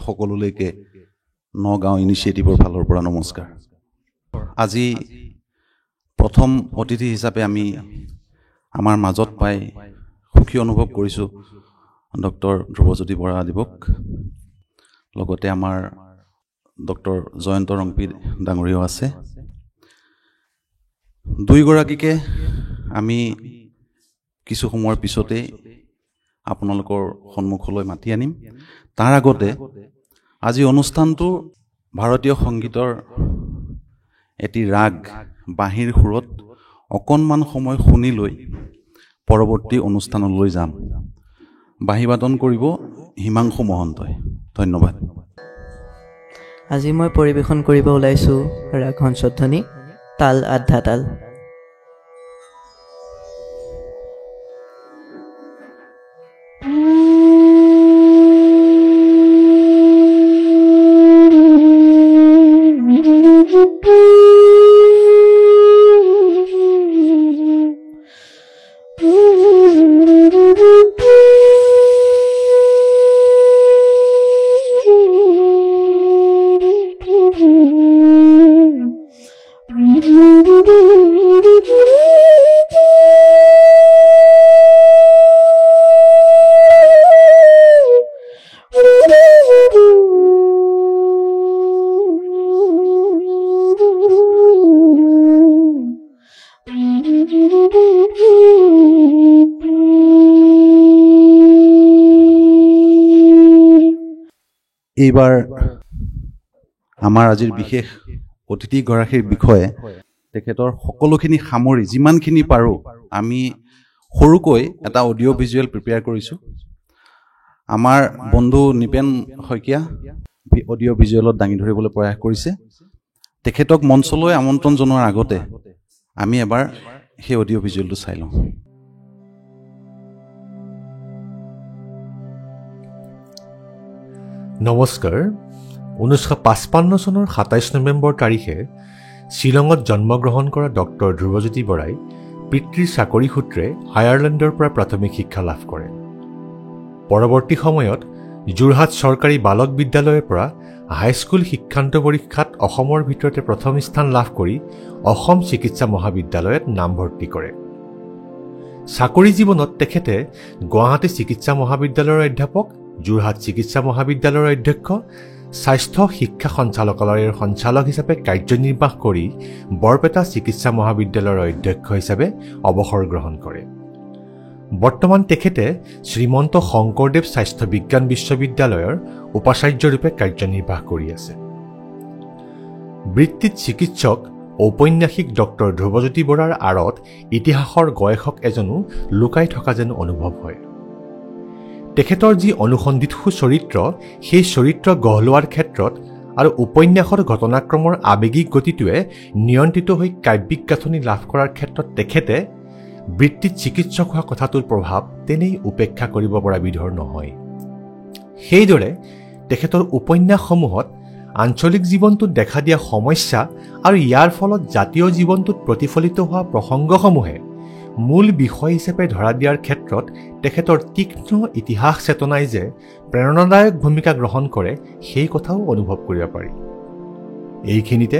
সকলোলৈকে নগাঁও ইনিচিয়েটিভৰ ফালৰ পৰা নমস্কাৰ। আজি প্ৰথম অতিথি হিচাপে আমি আমাৰ মাজত পাই সুখী অনুভৱ কৰিছোঁ ডক্টৰ ধ্ৰুৱজ্যোতি বৰাদেৱক, লগতে আমাৰ ডক্টৰ জয়ন্ত ৰংপি ডাঙৰীয়াও আছে। দুয়োগৰাকীকে আমি কিছু সময়ৰ পিছতেই আপোনালোকৰ সন্মুখলৈ মাতি আনিম। তাৰ আগতে আজি অনুষ্ঠানটো ভাৰতীয় সংগীতৰ এটি ৰাগ বাঁহীৰ সুৰত অকণমান সময় শুনি লৈ পৰৱৰ্তী অনুষ্ঠানলৈ যাম। বাঁহীবাদন কৰিব হিমাংশু মহন্তই। ধন্যবাদ। আজি মই পৰিৱেশন কৰিব ওলাইছোঁ ৰাগ হংসধ্বনি, তাল আধ্যা তাল। এইবাৰ আমাৰ আজিৰ বিশেষ অতিথিগৰাকীৰ বিষয়ে তেখেতৰ সকলোখিনি সামৰি যিমানখিনি পাৰোঁ আমি সৰুকৈ এটা অডিঅ' ভিজুৱেল প্ৰিপেয়াৰ কৰিছোঁ। আমাৰ বন্ধু নিপেন শইকীয়া অডিঅ' ভিজুৱেলত দাঙি ধৰিবলৈ প্ৰয়াস কৰিছে। তেখেতক মঞ্চলৈ আমন্ত্ৰণ জনোৱাৰ আগতে আমি এবাৰ সেই অডিঅ' ভিজুৱেলটো চাই লওঁ। নমস্কাৰ। 1955 চনৰ 27 নৱেম্বৰ তাৰিখে শ্বিলঙত জন্মগ্ৰহণ কৰা ডক্টৰ ধ্ৰুৱজ্যোতি বৰাই পিতৃৰ চাকৰি সূত্ৰে আয়াৰলেণ্ডৰ পৰা প্ৰাথমিক শিক্ষা লাভ কৰে। পৰৱৰ্তী সময়ত যোৰহাট চৰকাৰী বালক বিদ্যালয়ৰ পৰা হাইস্কুল শিক্ষান্ত পৰীক্ষাত অসমৰ ভিতৰতে প্ৰথম স্থান লাভ কৰি অসম চিকিৎসা মহাবিদ্যালয়ত নামভৰ্তি কৰে। চাকৰি জীৱনত তেখেতে গুৱাহাটী চিকিৎসা মহাবিদ্যালয়ৰ অধ্যাপক, যোৰহাট চিকিৎসা মহাবিদ্যালয়ৰ অধ্যক্ষ, স্বাস্থ্য শিক্ষা সঞ্চালকালয়ৰ সঞ্চালক হিচাপে কাৰ্যনিৰ্বাহ কৰি বৰপেটা চিকিৎসা মহাবিদ্যালয়ৰ অধ্যক্ষ হিচাপে অৱসৰ গ্ৰহণ কৰে। বৰ্তমান তেখেতে শ্ৰীমন্ত শংকৰদেৱ স্বাস্থ্য বিজ্ঞান বিশ্ববিদ্যালয়ৰ উপাচাৰ্যৰূপে কাৰ্যনিৰ্বাহ কৰি আছে। বৃত্তিত চিকিৎসক ঔপন্যাসিক ডক্টৰ ধ্ৰুৱজ্যোতি বৰাৰ আঁৰত ইতিহাসৰ গৱেষক এজনো লুকাই থকা যেন অনুভৱ হয়। তেখেতৰ যি অনুসন্ধিৎসু চৰিত্ৰ, সেই চৰিত্ৰ গঢ়লোৱাৰ ক্ষেত্ৰত আৰু উপন্যাসৰ ঘটনাক্ৰমৰ আৱেগিক গতিটোৱে নিয়ন্ত্ৰিত হৈ কাব্যিক গাঁথনি লাভ কৰাৰ ক্ষেত্ৰত তেখেতে বৃত্তিত চিকিৎসক হোৱা কথাটোৰ প্ৰভাৱ তেনেই উপেক্ষা কৰিব পৰা বিধৰ নহয়। সেইদৰে তেখেতৰ উপন্যাসসমূহত আঞ্চলিক জীৱনটোত দেখা দিয়া সমস্যা আৰু ইয়াৰ ফলত জাতীয় জীৱনটোত প্ৰতিফলিত হোৱা প্ৰসংগসমূহে মূল বিষয় হিচাপে ধৰা দিয়াৰ ক্ষেত্ৰত তেখেতৰ তীক্ষ্ণ ইতিহাস চেতনাই যে প্ৰেৰণাদায়ক ভূমিকা গ্ৰহণ কৰে সেই কথাও অনুভৱ কৰিব পাৰি। এইখিনিতে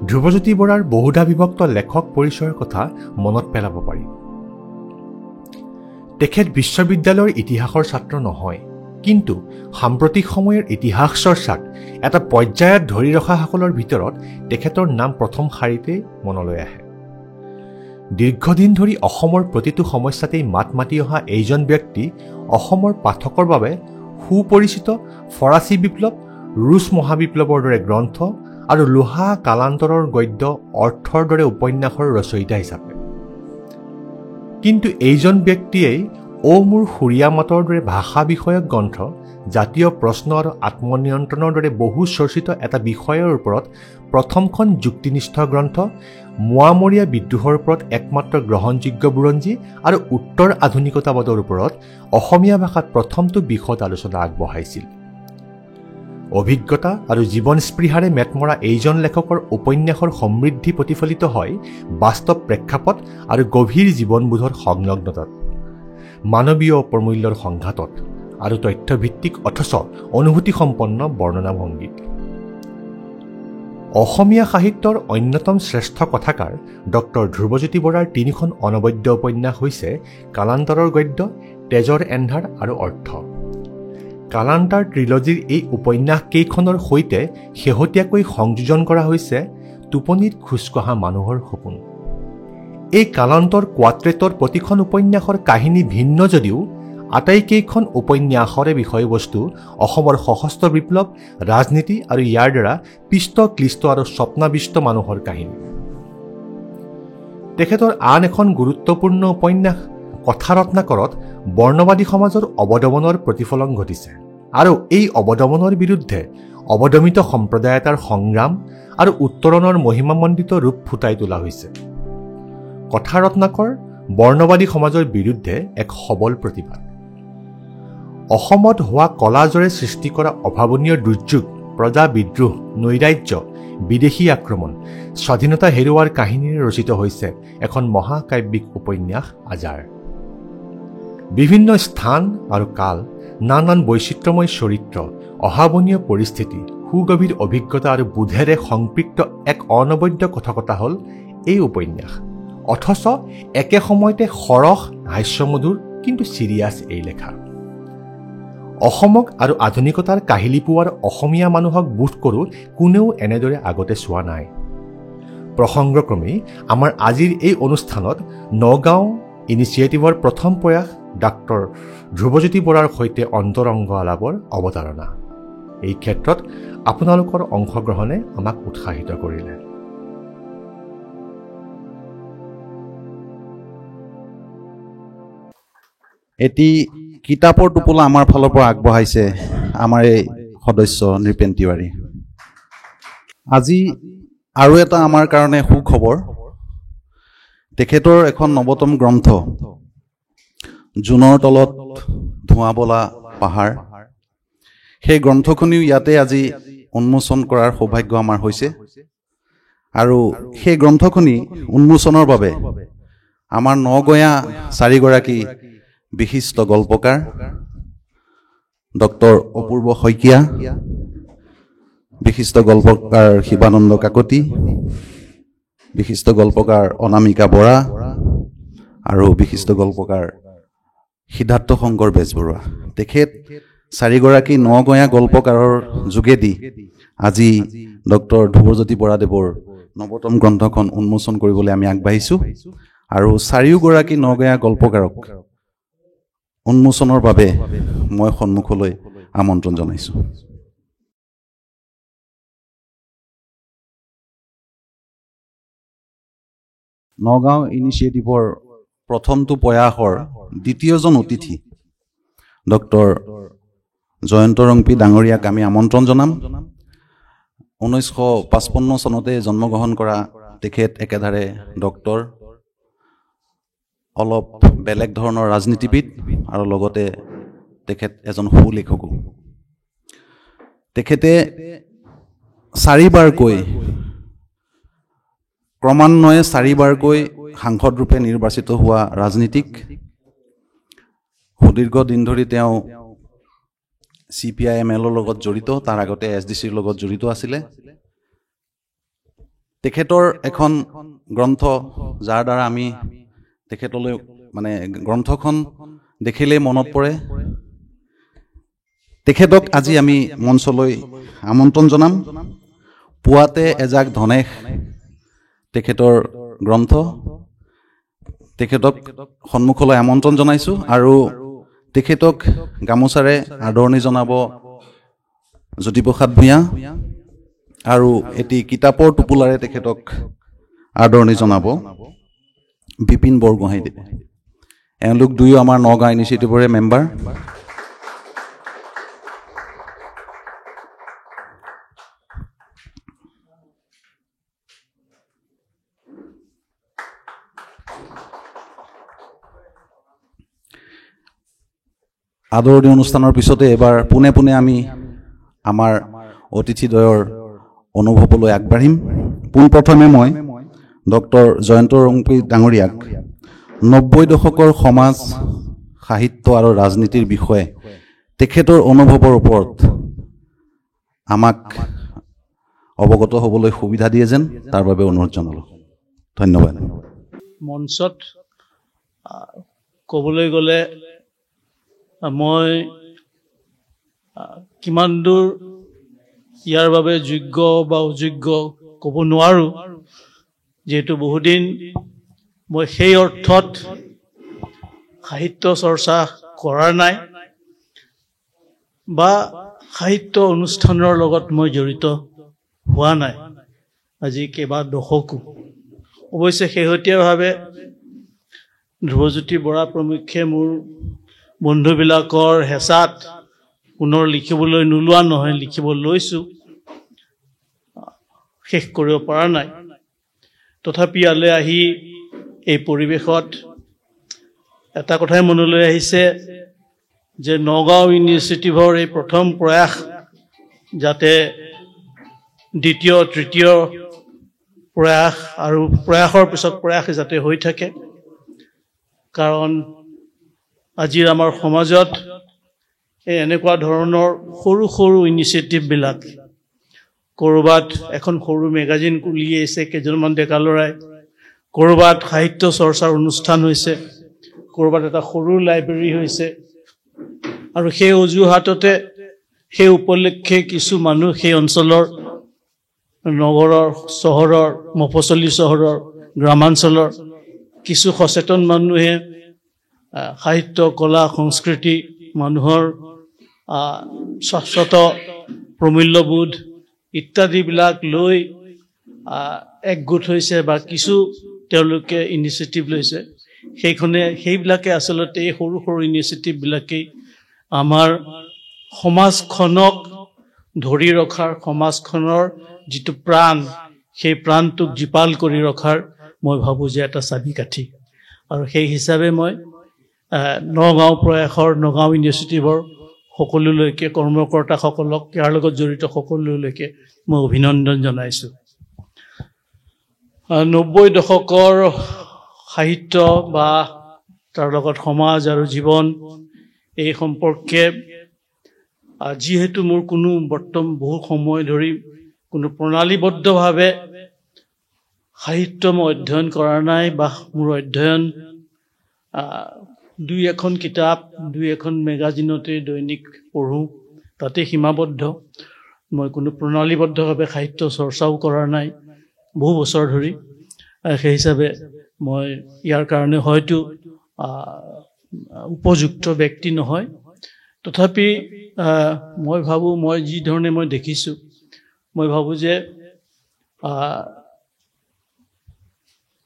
ধ্ৰুৱজ্যোতি বৰাৰ বহুধা বিভক্ত লেখক পৰিচয়ৰ কথা মনত পেলাব পাৰি। তেখেত বিশ্ববিদ্যালয়ৰ ইতিহাসৰ ছাত্ৰ নহয়, কিন্তু সাম্প্ৰতিক সময়ৰ ইতিহাস চৰ্চাক এটা পৰ্যায়ত ধৰি ৰখাসকলৰ ভিতৰত তেখেতৰ নাম প্ৰথম শাৰীতে মনলৈ আহে। দীৰ্ঘদিন ধৰি অসমৰ প্ৰতিটো সমস্যাতেই মাত মাতি অহা এইজন ব্যক্তি অসমৰ পাঠকৰ বাবে সুপৰিচিত ফৰাচী বিপ্লৱ, ৰুছ মহাবিপ্লৱৰ দৰে গ্ৰন্থ আৰু লোহা কালান্তৰৰ গদ্য অৰ্থৰ দৰে উপন্যাসৰ ৰচয়িতা হিচাপে। কিন্তু এইজন ব্যক্তিয়েই মোৰ সুৰীয়া মাতৰ দৰে ভাষা বিষয়ক গ্ৰন্থ, জাতীয় প্ৰশ্ন আৰু আত্মনিয়ন্ত্ৰণৰ দৰে বহু চৰ্চিত এটা বিষয়ৰ ওপৰত প্ৰথমখন যুক্তিনিষ্ঠ গ্ৰন্থ, মোৱামৰীয়া বিদ্ৰোহৰ ওপৰত একমাত্ৰ গ্ৰহণযোগ্য বুৰঞ্জী আৰু উত্তৰ আধুনিকতাবাদৰ ওপৰত অসমীয়া ভাষাত প্ৰথমটো বিশদ আলোচনা আগবঢ়াইছিল। অভিজ্ঞতা আৰু জীৱন স্পৃহাৰে মেটমৰা এইজন লেখকৰ উপন্যাসৰ সমৃদ্ধি প্ৰতিফলিত হয় বাস্তৱ প্ৰেক্ষাপট আৰু গভীৰ জীৱনবোধৰ সংলগ্নতাত, মানৱীয় প্ৰমূল্যৰ সংঘাতত আৰু তথ্যভিত্তিক অথচ অনুভূতিসম্পন্ন বৰ্ণনা ভংগীত। অসমীয়া সাহিত্যৰ অন্যতম শ্ৰেষ্ঠ কথাকাৰ ডক্টৰ ধ্ৰুৱজ্যোতি বৰাৰ 3খন অনবদ্য উপন্যাস হৈছে কালান্তাৰৰ গদ্য, তেজৰ এন্ধাৰ আৰু অৰ্থ। কালান্তাৰ ট্ৰিলজিৰ এই উপন্যাস কেইখনৰ সৈতে শেহতীয়াকৈ সংযোজন কৰা হৈছে টোপনিত খোজকঢ়া মানুহৰ সপোন। এই কালান্তৰ কোৱাট্ৰেটৰ প্ৰতিখন উপন্যাসৰ কাহিনী ভিন্ন যদিও আটাইকেইখন উপন্যাসৰে বিষয়বস্তু অসমৰ সশস্ত্ৰ বিপ্লৱ, ৰাজনীতি আৰু ইয়াৰ দ্বাৰা পিষ্ট ক্লিষ্ট আৰু স্বপ্নাবিষ্ট মানুহৰ কাহিনী। তেখেতৰ আন এখন গুৰুত্বপূৰ্ণ উপন্যাস কথা ৰত্নাকৰত বৰ্ণবাদী সমাজৰ অৱদমনৰ প্ৰতিফলন ঘটিছে আৰু এই অৱদমনৰ বিৰুদ্ধে অৱদমিত সম্প্ৰদায় এটাৰ সংগ্ৰাম আৰু উত্তৰণৰ মহিমামণ্ডিত ৰূপ ফুটাই তোলা হৈছে। কথা ৰত্নাকৰ বৰ্ণবাদী সমাজৰ বিৰুদ্ধে এক সবল প্ৰতিবাদ। অসমত হোৱা কলাজৰে সৃষ্টি কৰা অভাৱনীয় দুৰ্যোগ, প্ৰজা বিদ্ৰোহ, নৈৰাজ্য, বিদেশী আক্ৰমণ, স্বাধীনতা হেৰুৱাৰ কাহিনীৰে ৰচিত হৈছে এখন মহাকাব্যিক উপন্যাস আজাৰ। বিভিন্ন স্থান আৰু কাল, নানান বৈচিত্ৰ্যময় চৰিত্ৰ, অভাৱনীয় পৰিস্থিতি, সুগভীৰ অভিজ্ঞতা আৰু বোধেৰে সংপৃক্ত এক অনবদ্য কথকতা হ'ল এই উপন্যাস। অথচ একে সময়তে সৰস, হাস্যমধুৰ কিন্তু চিৰিয়াছ এই লেখা। অসমক আৰু আধুনিকতাৰ কাহিলী পোৱাৰ অসমীয়া মানুহক বোধ কৰোঁ কোনেও এনেদৰে আগতে চোৱা নাই। প্ৰসংগক্ৰমেই আমাৰ আজিৰ এই অনুষ্ঠানত নগাঁও ইনিচিয়েটিভৰ প্ৰথম প্ৰয়াস ডাক্তৰ ধ্ৰুৱজ্যোতি বৰাৰ সৈতে অন্তৰংগ আলাপৰ অৱতাৰণা। এই ক্ষেত্ৰত আপোনালোকৰ অংশগ্ৰহণে আমাক উৎসাহিত কৰিলে। এটি কিতাপৰ টোপোলা আমাৰ ফালৰ পৰা আগবঢ়াইছে আমাৰ এই সদস্য নৃপেন তিৱাৰী। আজি আৰু এটা আমাৰ কাৰণে সুখবৰ, তেখেতৰ এখন নৱতম গ্ৰন্থ জোনৰ তলত ধোঁৱা বলা পাহাৰ, সেই গ্ৰন্থখনিও ইয়াতে আজি উন্মোচন কৰাৰ সৌভাগ্য আমাৰ হৈছে। আৰু সেই গ্ৰন্থখনি উন্মোচনৰ বাবে আমাৰ নগঞা 4গৰাকী বিশিষ্ট গল্পকাৰ, ডক্টৰ অপূৰ্ব শইকীয়া, বিশিষ্ট গল্পকাৰ শিৱানন্দ কাকতি, বিশিষ্ট গল্পকাৰ অনামিকা বৰা আৰু বিশিষ্ট গল্পকাৰ সিদ্ধাৰ্থ শংকৰ বেজবৰুৱা, তেখেত 4গৰাকী নগঞা গল্পকাৰৰ যোগেদি আজি ডক্টৰ ধ্ৰুৱজ্যোতি বৰাদেৱৰ নৱতম গ্ৰন্থখন উন্মোচন কৰিবলৈ আমি আগবাঢ়িছোঁ। আৰু 4গৰাকী নগঞা গল্পকাৰক উন্মোচনৰ বাবে মই সন্মুখলৈ আমন্ত্ৰণ জনাইছোঁ। নগাঁও ইনিচিয়েটিভৰ প্ৰথমটো প্ৰয়াসৰ দ্বিতীয়জন অতিথি ডক্টৰ জয়ন্ত ৰংপি ডাঙৰীয়াক আমি আমন্ত্ৰণ জনাম। 1955 চনতে জন্মগ্ৰহণ কৰা তেখেত একেধাৰে ডক্টৰ, অলপ বেলেগ ধৰণৰ ৰাজনীতিবিদ আৰু লগতে তেখেত এজন সুলেখকো। তেখেতে 4বাৰকৈ ক্ৰমান্বয়ে 4বাৰকৈ সাংসদ ৰূপে নিৰ্বাচিত হোৱা ৰাজনীতিক। সুদীৰ্ঘ দিন ধৰি তেওঁ CPIML লগত জড়িত, তাৰ আগতে SDCৰ লগত জড়িত আছিলে। তেখেতৰ এখন গ্ৰন্থ যাৰ দ্বাৰা আমি তেখেতলৈ মানে গ্ৰন্থখন দেখিলেই মনত পৰে, তেখেতক আজি আমি মঞ্চলৈ আমন্ত্ৰণ জনাম। পুৱাতে এজাক ধনেশ তেখেতৰ গ্ৰন্থ, তেখেতক সন্মুখলৈ আমন্ত্ৰণ জনাইছোঁ। আৰু তেখেতক গামোচাৰে আদৰণি জনাব জ্যোতিপ্ৰসাদ ভূঞা, আৰু এটি কিতাপৰ টোপোলাৰে তেখেতক আদৰণি জনাব বিপিন বৰগোহাঁইদেৱে। এওঁলোক দুয়ো আমাৰ নগাঁও ইনিচিয়েটিভৰে মেম্বাৰ। আদৰণি অনুষ্ঠানৰ পিছতে এবাৰ পোনে পোনে আমি আমাৰ অতিথিদ্বয়ৰ অনুভৱলৈ আগবাঢ়িম। পোনপ্ৰথমে মই ডক্টৰ জয়ন্ত ৰংপি ডাঙৰীয়াক 90 দশকৰ সমাজ, সাহিত্য আৰু ৰাজনীতিৰ বিষয়ে তেখেতৰ অনুভৱৰ ওপৰত আমাক অৱগত হ'বলৈ সুবিধা দিয়ে যেন তাৰ বাবে অনুৰোধ জনালোঁ। ধন্যবাদ। মঞ্চত ক'বলৈ গ'লে মই কিমান দূৰ ইয়াৰ বাবে যোগ্য বা অযোগ্য ক'ব নোৱাৰোঁ, যিহেতু বহুদিন মই সেই অৰ্থত সাহিত্য চৰ্চা কৰা নাই বা সাহিত্য অনুষ্ঠানৰ লগত মই জড়িত হোৱা নাই আজি কেইবা দশকো। অৱশ্যে শেহতীয়াভাৱে ধ্ৰুৱজ্যোতি বৰা প্ৰমুখ্যে মোৰ বন্ধুবিলাকৰ হেঁচাত পুনৰ লিখিবলৈ নোলোৱা নহয়, লিখিব লৈছোঁ, শেষ কৰিব পৰা নাই। তথাপি ইয়ালৈ আহি এই পৰিৱেশত এটা কথাই মনলৈ আহিছে যে নগাঁও ইনিচিয়েটিভৰ এই প্ৰথম প্ৰয়াস যাতে দ্বিতীয় তৃতীয় প্ৰয়াস আৰু প্ৰয়াসৰ পিছত প্ৰয়াস যাতে হৈ থাকে, কাৰণ আজিৰ আমাৰ সমাজত এই এনেকুৱা ধৰণৰ সৰু সৰু ইনিচিয়েটিভবিলাক, ক'ৰবাত এখন সৰু মেগাজিন উলিয়াইছে কেইজনমান ডেকা ল'ৰাই, ক'ৰবাত সাহিত্য চৰ্চাৰ অনুষ্ঠান হৈছে, ক'ৰবাত এটা সৰু লাইব্ৰেৰী হৈছে, আৰু সেই অজুহাততে সেই উপলক্ষে কিছু মানুহ সেই অঞ্চলৰ নগৰৰ চহৰৰ মফচলি চহৰৰ গ্ৰামাঞ্চলৰ কিছু সচেতন মানুহে সাহিত্য কলা সংস্কৃতি মানুহৰ শাশ্বত প্ৰমূল্যবোধ ইত্যাদিবিলাক লৈ একগোট হৈছে বা কিছু তেওঁলোকে ইনিচিয়েটিভ লৈছে। সেইবিলাকে আচলতে এই সৰু সৰু ইনিচিয়েটিভবিলাকেই আমাৰ সমাজখনক ধৰি ৰখাৰ, সমাজখনৰ যিটো প্ৰাণ, সেই প্ৰাণটোক জীপাল কৰি ৰখাৰ মই ভাবোঁ যে এটা চাবিকাঠি। আৰু সেই হিচাপে মই নগাঁও প্ৰয়াসৰ, নগাঁও ইনিচিয়েটিভৰ সকলোলৈকে, কৰ্মকৰ্তাসকলক, ইয়াৰ লগত জড়িত সকলোলৈকে মই অভিনন্দন জনাইছোঁ। ৯০ দশকৰ সাহিত্য বা তাৰ লগত সমাজ আৰু জীৱন এই সম্পৰ্কে যিহেতু মোৰ কোনো বহু সময় ধৰি কোনো প্ৰণালীবদ্ধভাৱে সাহিত্য মই অধ্যয়ন কৰা নাই বা মোৰ অধ্যয়ন দুই এখন কিতাপ, দুই এখন মেগাজিনতে দৈনিক পঢ়োঁ, তাতে সীমাবদ্ধ। মই কোনো প্ৰণালীবদ্ধভাৱে সাহিত্য চৰ্চাও কৰা নাই বহু বছৰ ধৰি। সেই হিচাপে মই ইয়াৰ কাৰণে হয়তো উপযুক্ত ব্যক্তি নহয়। তথাপি মই ভাবোঁ, মই যি ধৰণে মই দেখিছোঁ, মই ভাবোঁ যে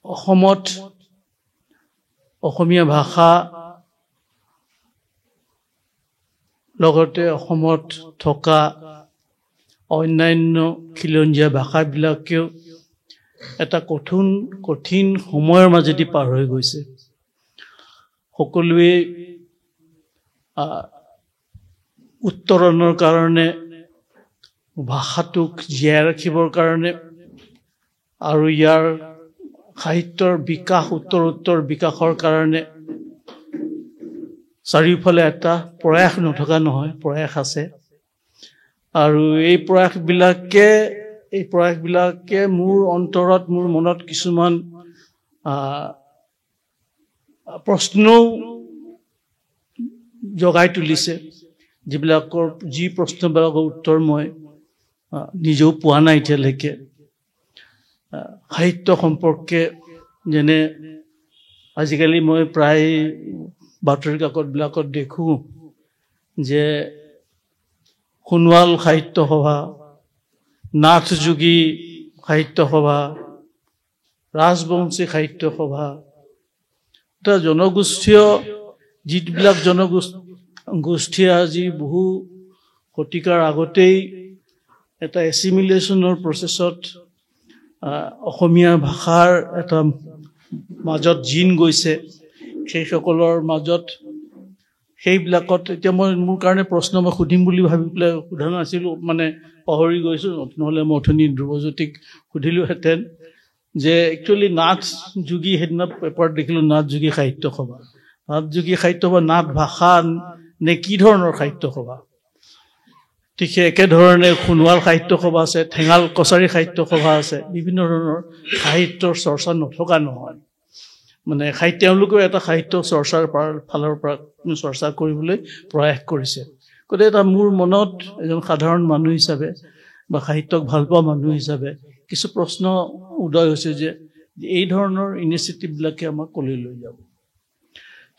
অসমত অসমীয়া ভাষা লগতে অসমত থকা অন্যান্য খিলঞ্জীয়া ভাষাবিলাকেও এটা কঠিন সময়ৰ মাজেদি পাৰ হৈ গৈছে। সকলোৱে উত্তৰণৰ কাৰণে, ভাষাটোক জীয়াই ৰাখিবৰ কাৰণে আৰু ইয়াৰ সাহিত্যৰ বিকাশ, উত্তৰ বিকাশৰ কাৰণে চাৰিওফালে এটা প্ৰয়াস নথকা নহয়, প্ৰয়াস আছে। আৰু এই প্ৰয়াসবিলাকে মোৰ অন্তৰত, মোৰ মনত কিছুমান প্ৰশ্নও জগাই তুলিছে, যি প্ৰশ্নবিলাকৰ উত্তৰ মই নিজেও পোৱা নাই এতিয়ালৈকে। সাহিত্য সম্পৰ্কে যেনে আজিকালি মই প্ৰায় বাতৰি কাকতবিলাকত দেখোঁ যে সোণোৱাল সাহিত্য সভা, নাথযোগী সাহিত্য সভা, ৰাজবংশী সাহিত্য সভা, এটা জনগোষ্ঠীয়, যিবিলাক জনগোষ্ঠীয়ে আজি বহু শতিকাৰ আগতেই এটা এছিমিলেশ্যনৰ প্ৰচেছত অসমীয়া ভাষাৰ এটা মাজত জিন গৈছে, সেইসকলৰ মাজত সেইবিলাকত এতিয়া মোৰ কাৰণে প্ৰশ্ন মই সুধিম বুলি ভাবি পেলাই সোধা নাছিলোঁ, মানে পাহৰি গৈছোঁ, নহ'লে মই অথনি ধ্ৰুৱজ্যোতিক সুধিলোহেঁতেন যে একচুৱেলি নাথযোগী, সেইদিনা পেপাৰত দেখিলোঁ নাথযোগী সাহিত্য সভা, নাথযোগী সাহিত্য সভা, নাথ ভাষা নে কি ধৰণৰ সাহিত্য সভা ঠিক একেধৰণে সোণোৱাল সাহিত্য সভা আছে ঠেঙাল কছাৰী সাহিত্য সভা আছে বিভিন্ন ধৰণৰ সাহিত্যৰ চৰ্চা নথকা নহয় মানে তেওঁলোকেও এটা সাহিত্য চৰ্চাৰ ফালৰ পৰা চৰ্চা কৰিবলৈ প্ৰয়াস কৰিছে গতিকে এটা মোৰ মনত এজন সাধাৰণ মানুহ হিচাপে বা সাহিত্যক ভাল পোৱা মানুহ হিচাপে কিছু প্ৰশ্ন উদয় হৈছে যে এই ধৰণৰ ইনিচিয়েটিভবিলাকে আমাক কলৈ লৈ যাব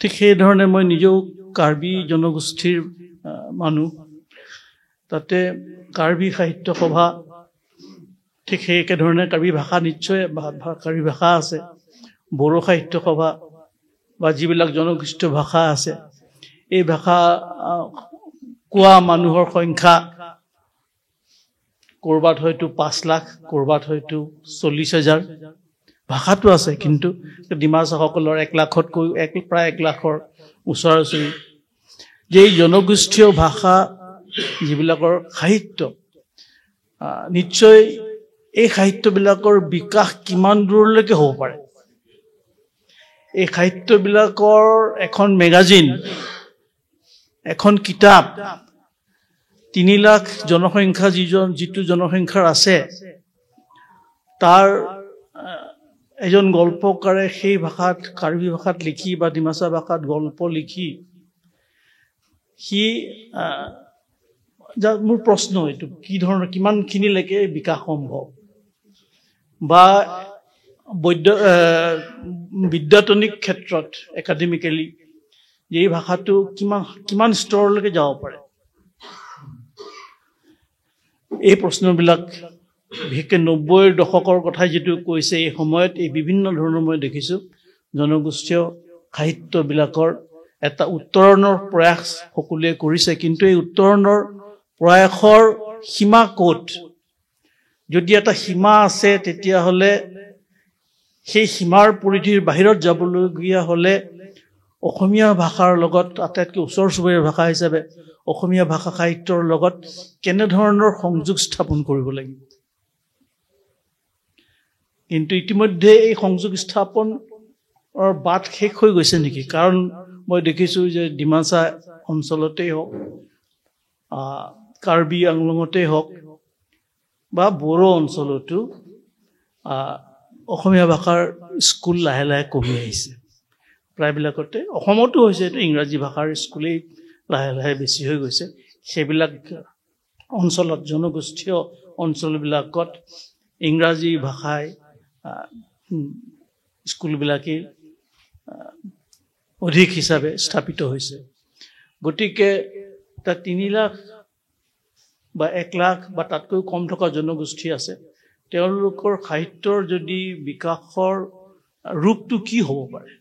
ঠিক সেই ধৰণে মই নিজেও কাৰ্বি জনগোষ্ঠীৰ মানুহ তাতে কাৰ্বি সাহিত্য সভা ঠিক সেই একেধৰণে কাৰ্বি ভাষা নিশ্চয় কাৰ্বি ভাষা আছে বড়ো সাহিত্য সভা বা যিবিলাক জনগোষ্ঠীয় ভাষা আছে এই ভাষা কোৱা মানুহৰ সংখ্যা ক'ৰবাত হয়তো 5 লাখ ক'ৰবাত হয়তো 40,000 ভাষাটো আছে কিন্তু ডিমাছাসকলৰ 1 লাখতকৈ প্ৰায় 1 লাখৰ ওচৰা-ওচৰি যে এই জনগোষ্ঠীয় ভাষা যিবিলাকৰ সাহিত্য নিশ্চয় এই সাহিত্যবিলাকৰ বিকাশ কিমান দূৰলৈকে হ'ব পাৰে এই সাহিত্যবিলাকৰ এখন মেগাজিন এখন কিতাপ 3 লাখ জনসংখ্যা যিটো জনসংখ্যাৰ আছে তাৰ এজন গল্পকাৰে সেই ভাষাত কাৰ্বি ভাষাত লিখি বা ডিমাছা ভাষাত গল্প লিখি সি মোৰ প্ৰশ্ন এইটো কি ধৰণৰ কিমানখিনিলৈকে বিকাশ সম্ভৱ বা বিদ্যাতনিক ক্ষেত্ৰত একাডেমিকেলি এই ভাষাটো কিমান স্তৰলৈকে যাব পাৰে এই প্ৰশ্নবিলাক বিশেষকৈ 90ৰ দশকৰ কথা যিটো কৈছে এই সময়ত এই বিভিন্ন ধৰণৰ মই দেখিছোঁ জনগোষ্ঠীয় সাহিত্যবিলাকৰ এটা উত্তৰণৰ প্ৰয়াস সকলোৱে কৰিছে কিন্তু এই উত্তৰণৰ প্ৰয়াসৰ সীমা ক'ত যদি এটা সীমা আছে তেতিয়াহ'লে সেই সীমাৰ পৰিধিৰ বাহিৰত যাবলগীয়া হ'লে অসমীয়া ভাষাৰ লগত আটাইতকৈ ওচৰ চুবুৰীয়া ভাষা হিচাপে অসমীয়া ভাষা সাহিত্যৰ লগত কেনেধৰণৰ সংযোগ স্থাপন কৰিব লাগিব কিন্তু ইতিমধ্যে এই সংযোগ স্থাপনৰ বাট শেষ হৈ গৈছে নেকি কাৰণ মই দেখিছোঁ যে ডিমাছা অঞ্চলতেই হওক কাৰ্বি আংলঙতেই হওক বা বড়ো অঞ্চলতো অসমীয়া ভাষাৰ স্কুল লাহে লাহে কমি আহিছে প্ৰায়বিলাকতে অসমতো হৈছে এইটো ইংৰাজী ভাষাৰ স্কুলেই লাহে লাহে বেছি হৈ গৈছে সেইবিলাক অঞ্চলত জনগোষ্ঠীয় অঞ্চলবিলাকত ইংৰাজী ভাষাই স্কুলবিলাকেই অধিক হিচাপে স্থাপিত হৈছে গতিকে তাত 3 লাখ বা 1 লাখ বা তাতকৈ কম থকা জনগোষ্ঠী আছে তেওঁলোকৰ সাহিত্যৰ যদি বিকাশৰ ৰূপটো কি হ'ব পাৰে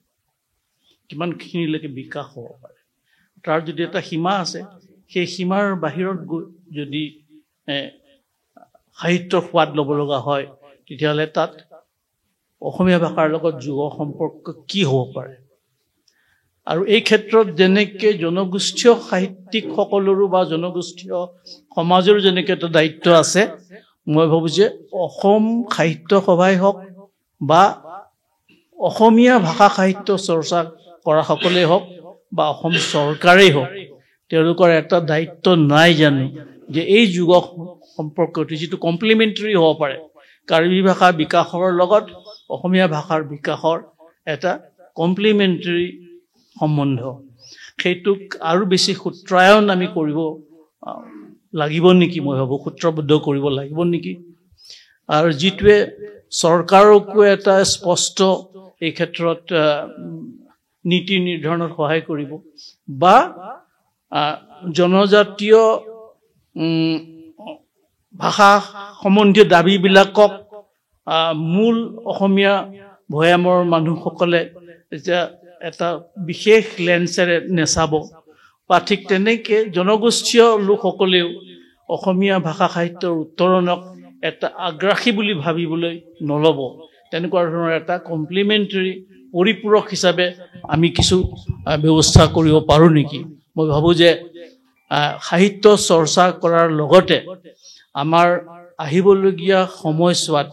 কিমানখিনিলৈকে বিকাশ হ'ব পাৰে তাৰ যদি এটা সীমা আছে সেই সীমাৰ বাহিৰত যদি সাহিত্যৰ সোৱাদ ল'ব লগা হয় তেতিয়াহ'লে তাত অসমীয়া ভাষাৰ লগত যুগ সম্পৰ্ক কি হ'ব পাৰে আৰু এই ক্ষেত্ৰত যেনেকৈ জনগোষ্ঠীয় সাহিত্যিকসকলৰো বা জনগোষ্ঠীয় সমাজৰ যেনেকৈ এটা দায়িত্ব আছে মই ভাবোঁ যে অসম সাহিত্য সভাই হওক বা অসমীয়া ভাষা সাহিত্য চৰ্চা কৰাসকলেই হওক বা অসম চৰকাৰেই হওক তেওঁলোকৰ এটা দায়িত্ব নাই জানো যে এই যুগ সম্পৰ্কটো যিটো কমপ্লিমেণ্টাৰী হ'ব পাৰে কাৰ্বি ভাষা বিকাশৰ লগত অসমীয়া ভাষাৰ বিকাশৰ এটা কমপ্লিমেণ্টাৰী সম্বন্ধ সেইটোক আৰু বেছি সূত্ৰায়ন আমি কৰিব লাগিব নেকি মই ভাবোঁ সূত্ৰবদ্ধ কৰিব লাগিব নেকি আৰু যিটোৱে চৰকাৰকো এটা স্পষ্ট এই ক্ষেত্ৰত নীতি নিৰ্ধাৰণত সহায় কৰিব বা জনজাতীয় ভাষা সম্বন্ধীয় দাবীবিলাকক মূল অসমীয়া ভৈয়ামৰ মানুহসকলে এতিয়া এটা বিশেষ লেন্সেৰে নেচাব বা ঠিক তেনেকৈ জনগোষ্ঠীয় লোকসকলেও অসমীয়া ভাষা সাহিত্যৰ উত্তৰণক এটা আগ্ৰাসী বুলি ভাবিবলৈ নল'ব তেনেকুৱা ধৰণৰ এটা কমপ্লিমেণ্টাৰী পৰিপূৰক হিচাপে আমি কিছু ব্যৱস্থা কৰিব পাৰোঁ নেকি মই ভাবোঁ যে সাহিত্য চৰ্চা কৰাৰ লগতে আমাৰ আহিবলগীয়া সময়ছোৱাত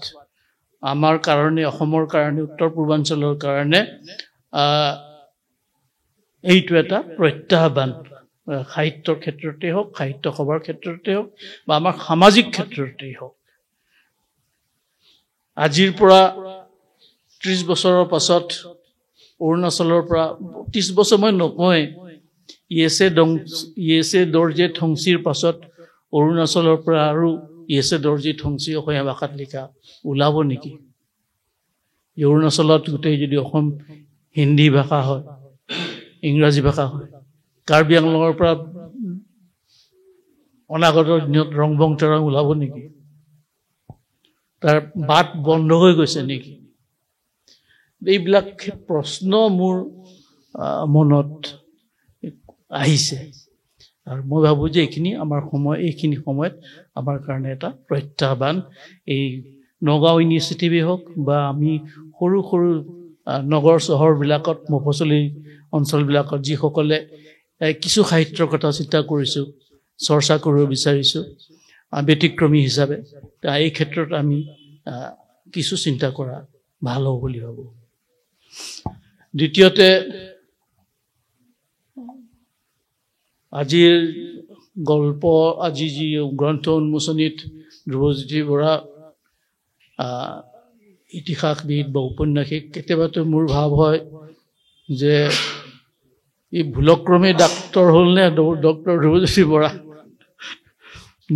আমাৰ কাৰণে অসমৰ কাৰণে উত্তৰ পূৰ্বাঞ্চলৰ কাৰণে এইটো এটা প্ৰত্যাহ্বান সাহিত্যৰ ক্ষেত্ৰতে হওক, সাহিত্য সভাৰ ক্ষেত্ৰতে হওক বা আমাৰ সামাজিক ক্ষেত্ৰতেই হওক। আজিৰ পৰা 30 বছৰৰ পাছত অৰুণাচলৰ পৰা 30 বছৰ মই নকওঁ, ইয়েছে দৰ্জে থংচিৰ পাছত অৰুণাচলৰ পৰা আৰু ইয়েছে দৰ্জে থংচি অসমীয়া ভাষাত লিখা ওলাব নেকি? অৰুণাচলত গোটেই যদি অসম হিন্দী ভাষা হয়, ইংৰাজী ভাষা হয়, কাৰ্বি আংলঙৰ পৰা অনাগত দিনত ৰংবং তেৰং ওলাব নেকি? তাৰ বাট বন্ধ হৈ গৈছে নেকি? এইবিলাক প্ৰশ্ন মোৰ মনত আহিছে আৰু মই ভাবোঁ যে এইখিনি সময়ত আমাৰ কাৰণে এটা প্ৰত্যাহ্বান। এই নগাঁও ইনিচিয়েটিভেই হওক বা আমি সৰু সৰু নগৰ চহৰবিলাকত, মফচলি অঞ্চলবিলাকত যিসকলে কিছু সাহিত্যৰ কথা চিন্তা কৰিছোঁ, চৰ্চা কৰিব বিচাৰিছোঁ ব্যতিক্ৰমী হিচাপে, এই ক্ষেত্ৰত আমি কিছু চিন্তা কৰা ভাল হ'ব বুলি ভাবোঁ। দ্বিতীয়তে, আজিৰ গল্প, আজি যি গ্ৰন্থ উন্মোচনীত ধ্ৰুৱজ্যোতি বৰা ইতিহাসবিদ বা ঔপন্যাসিক, কেতিয়াবাতো মোৰ ভাৱ হয় যে এই ভুলক্ৰমে ডাক্তৰ হ'ল নে ডক্টৰ ধ্ৰুৱজ্যোতি বৰা,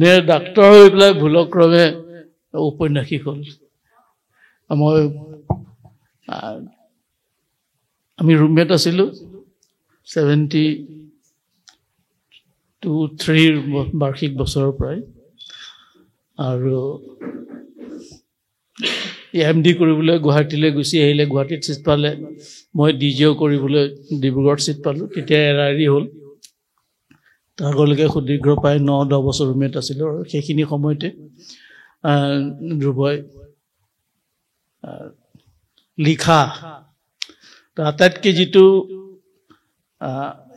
নে ডাক্তৰ হৈ পেলাই ভুলক্ৰমে ঔপন্যাসিক হ'ল। আমি ৰুমমেট আছিলোঁ 73 বাৰ্ষিক বছৰৰ পৰাই, আৰু MD কৰিবলৈ গুৱাহাটীলৈ গুচি আহিলে, গুৱাহাটীত চিট পালে, মই DGO কৰিবলৈ ডিব্ৰুগড়ত চিট পালোঁ, তেতিয়া এৰি হ'ল। তাৰ আগলৈকে সুদীৰ্ঘ প্ৰায় 9-10 বছৰ ৰুমমেট আছিলোঁ, আৰু সেইখিনি সময়তে ধ্ৰুৱই লিখা আটাইতকৈ যিটো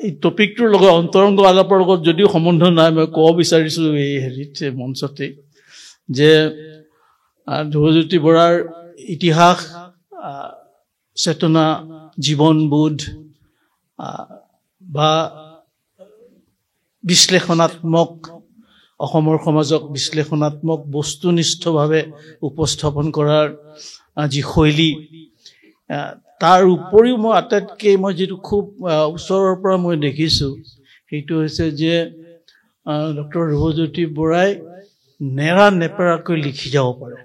এই টপিকটোৰ লগত অন্তৰংগ আলাপৰ লগত যদিও সম্বন্ধ নাই, মই ক'ব বিচাৰিছোঁ এই মঞ্চতে যে ধ্ৰুৱজ্যোতি বৰাৰ ইতিহাস, চেতনা, জীৱনবোধ বা বিশ্লেষণাত্মক, অসমৰ সমাজক বিশ্লেষণাত্মক বস্তুনিষ্ঠভাৱে উপস্থাপন কৰাৰ যি শৈলী, তাৰ উপৰিও মই আটাইতকৈ যিটো খুব ওচৰৰ পৰা মই দেখিছোঁ সেইটো হৈছে যে ডক্টৰ ধ্ৰুৱজ্যোতি বৰাই নেৰা নেপেৰাকৈ লিখি যাব পাৰে,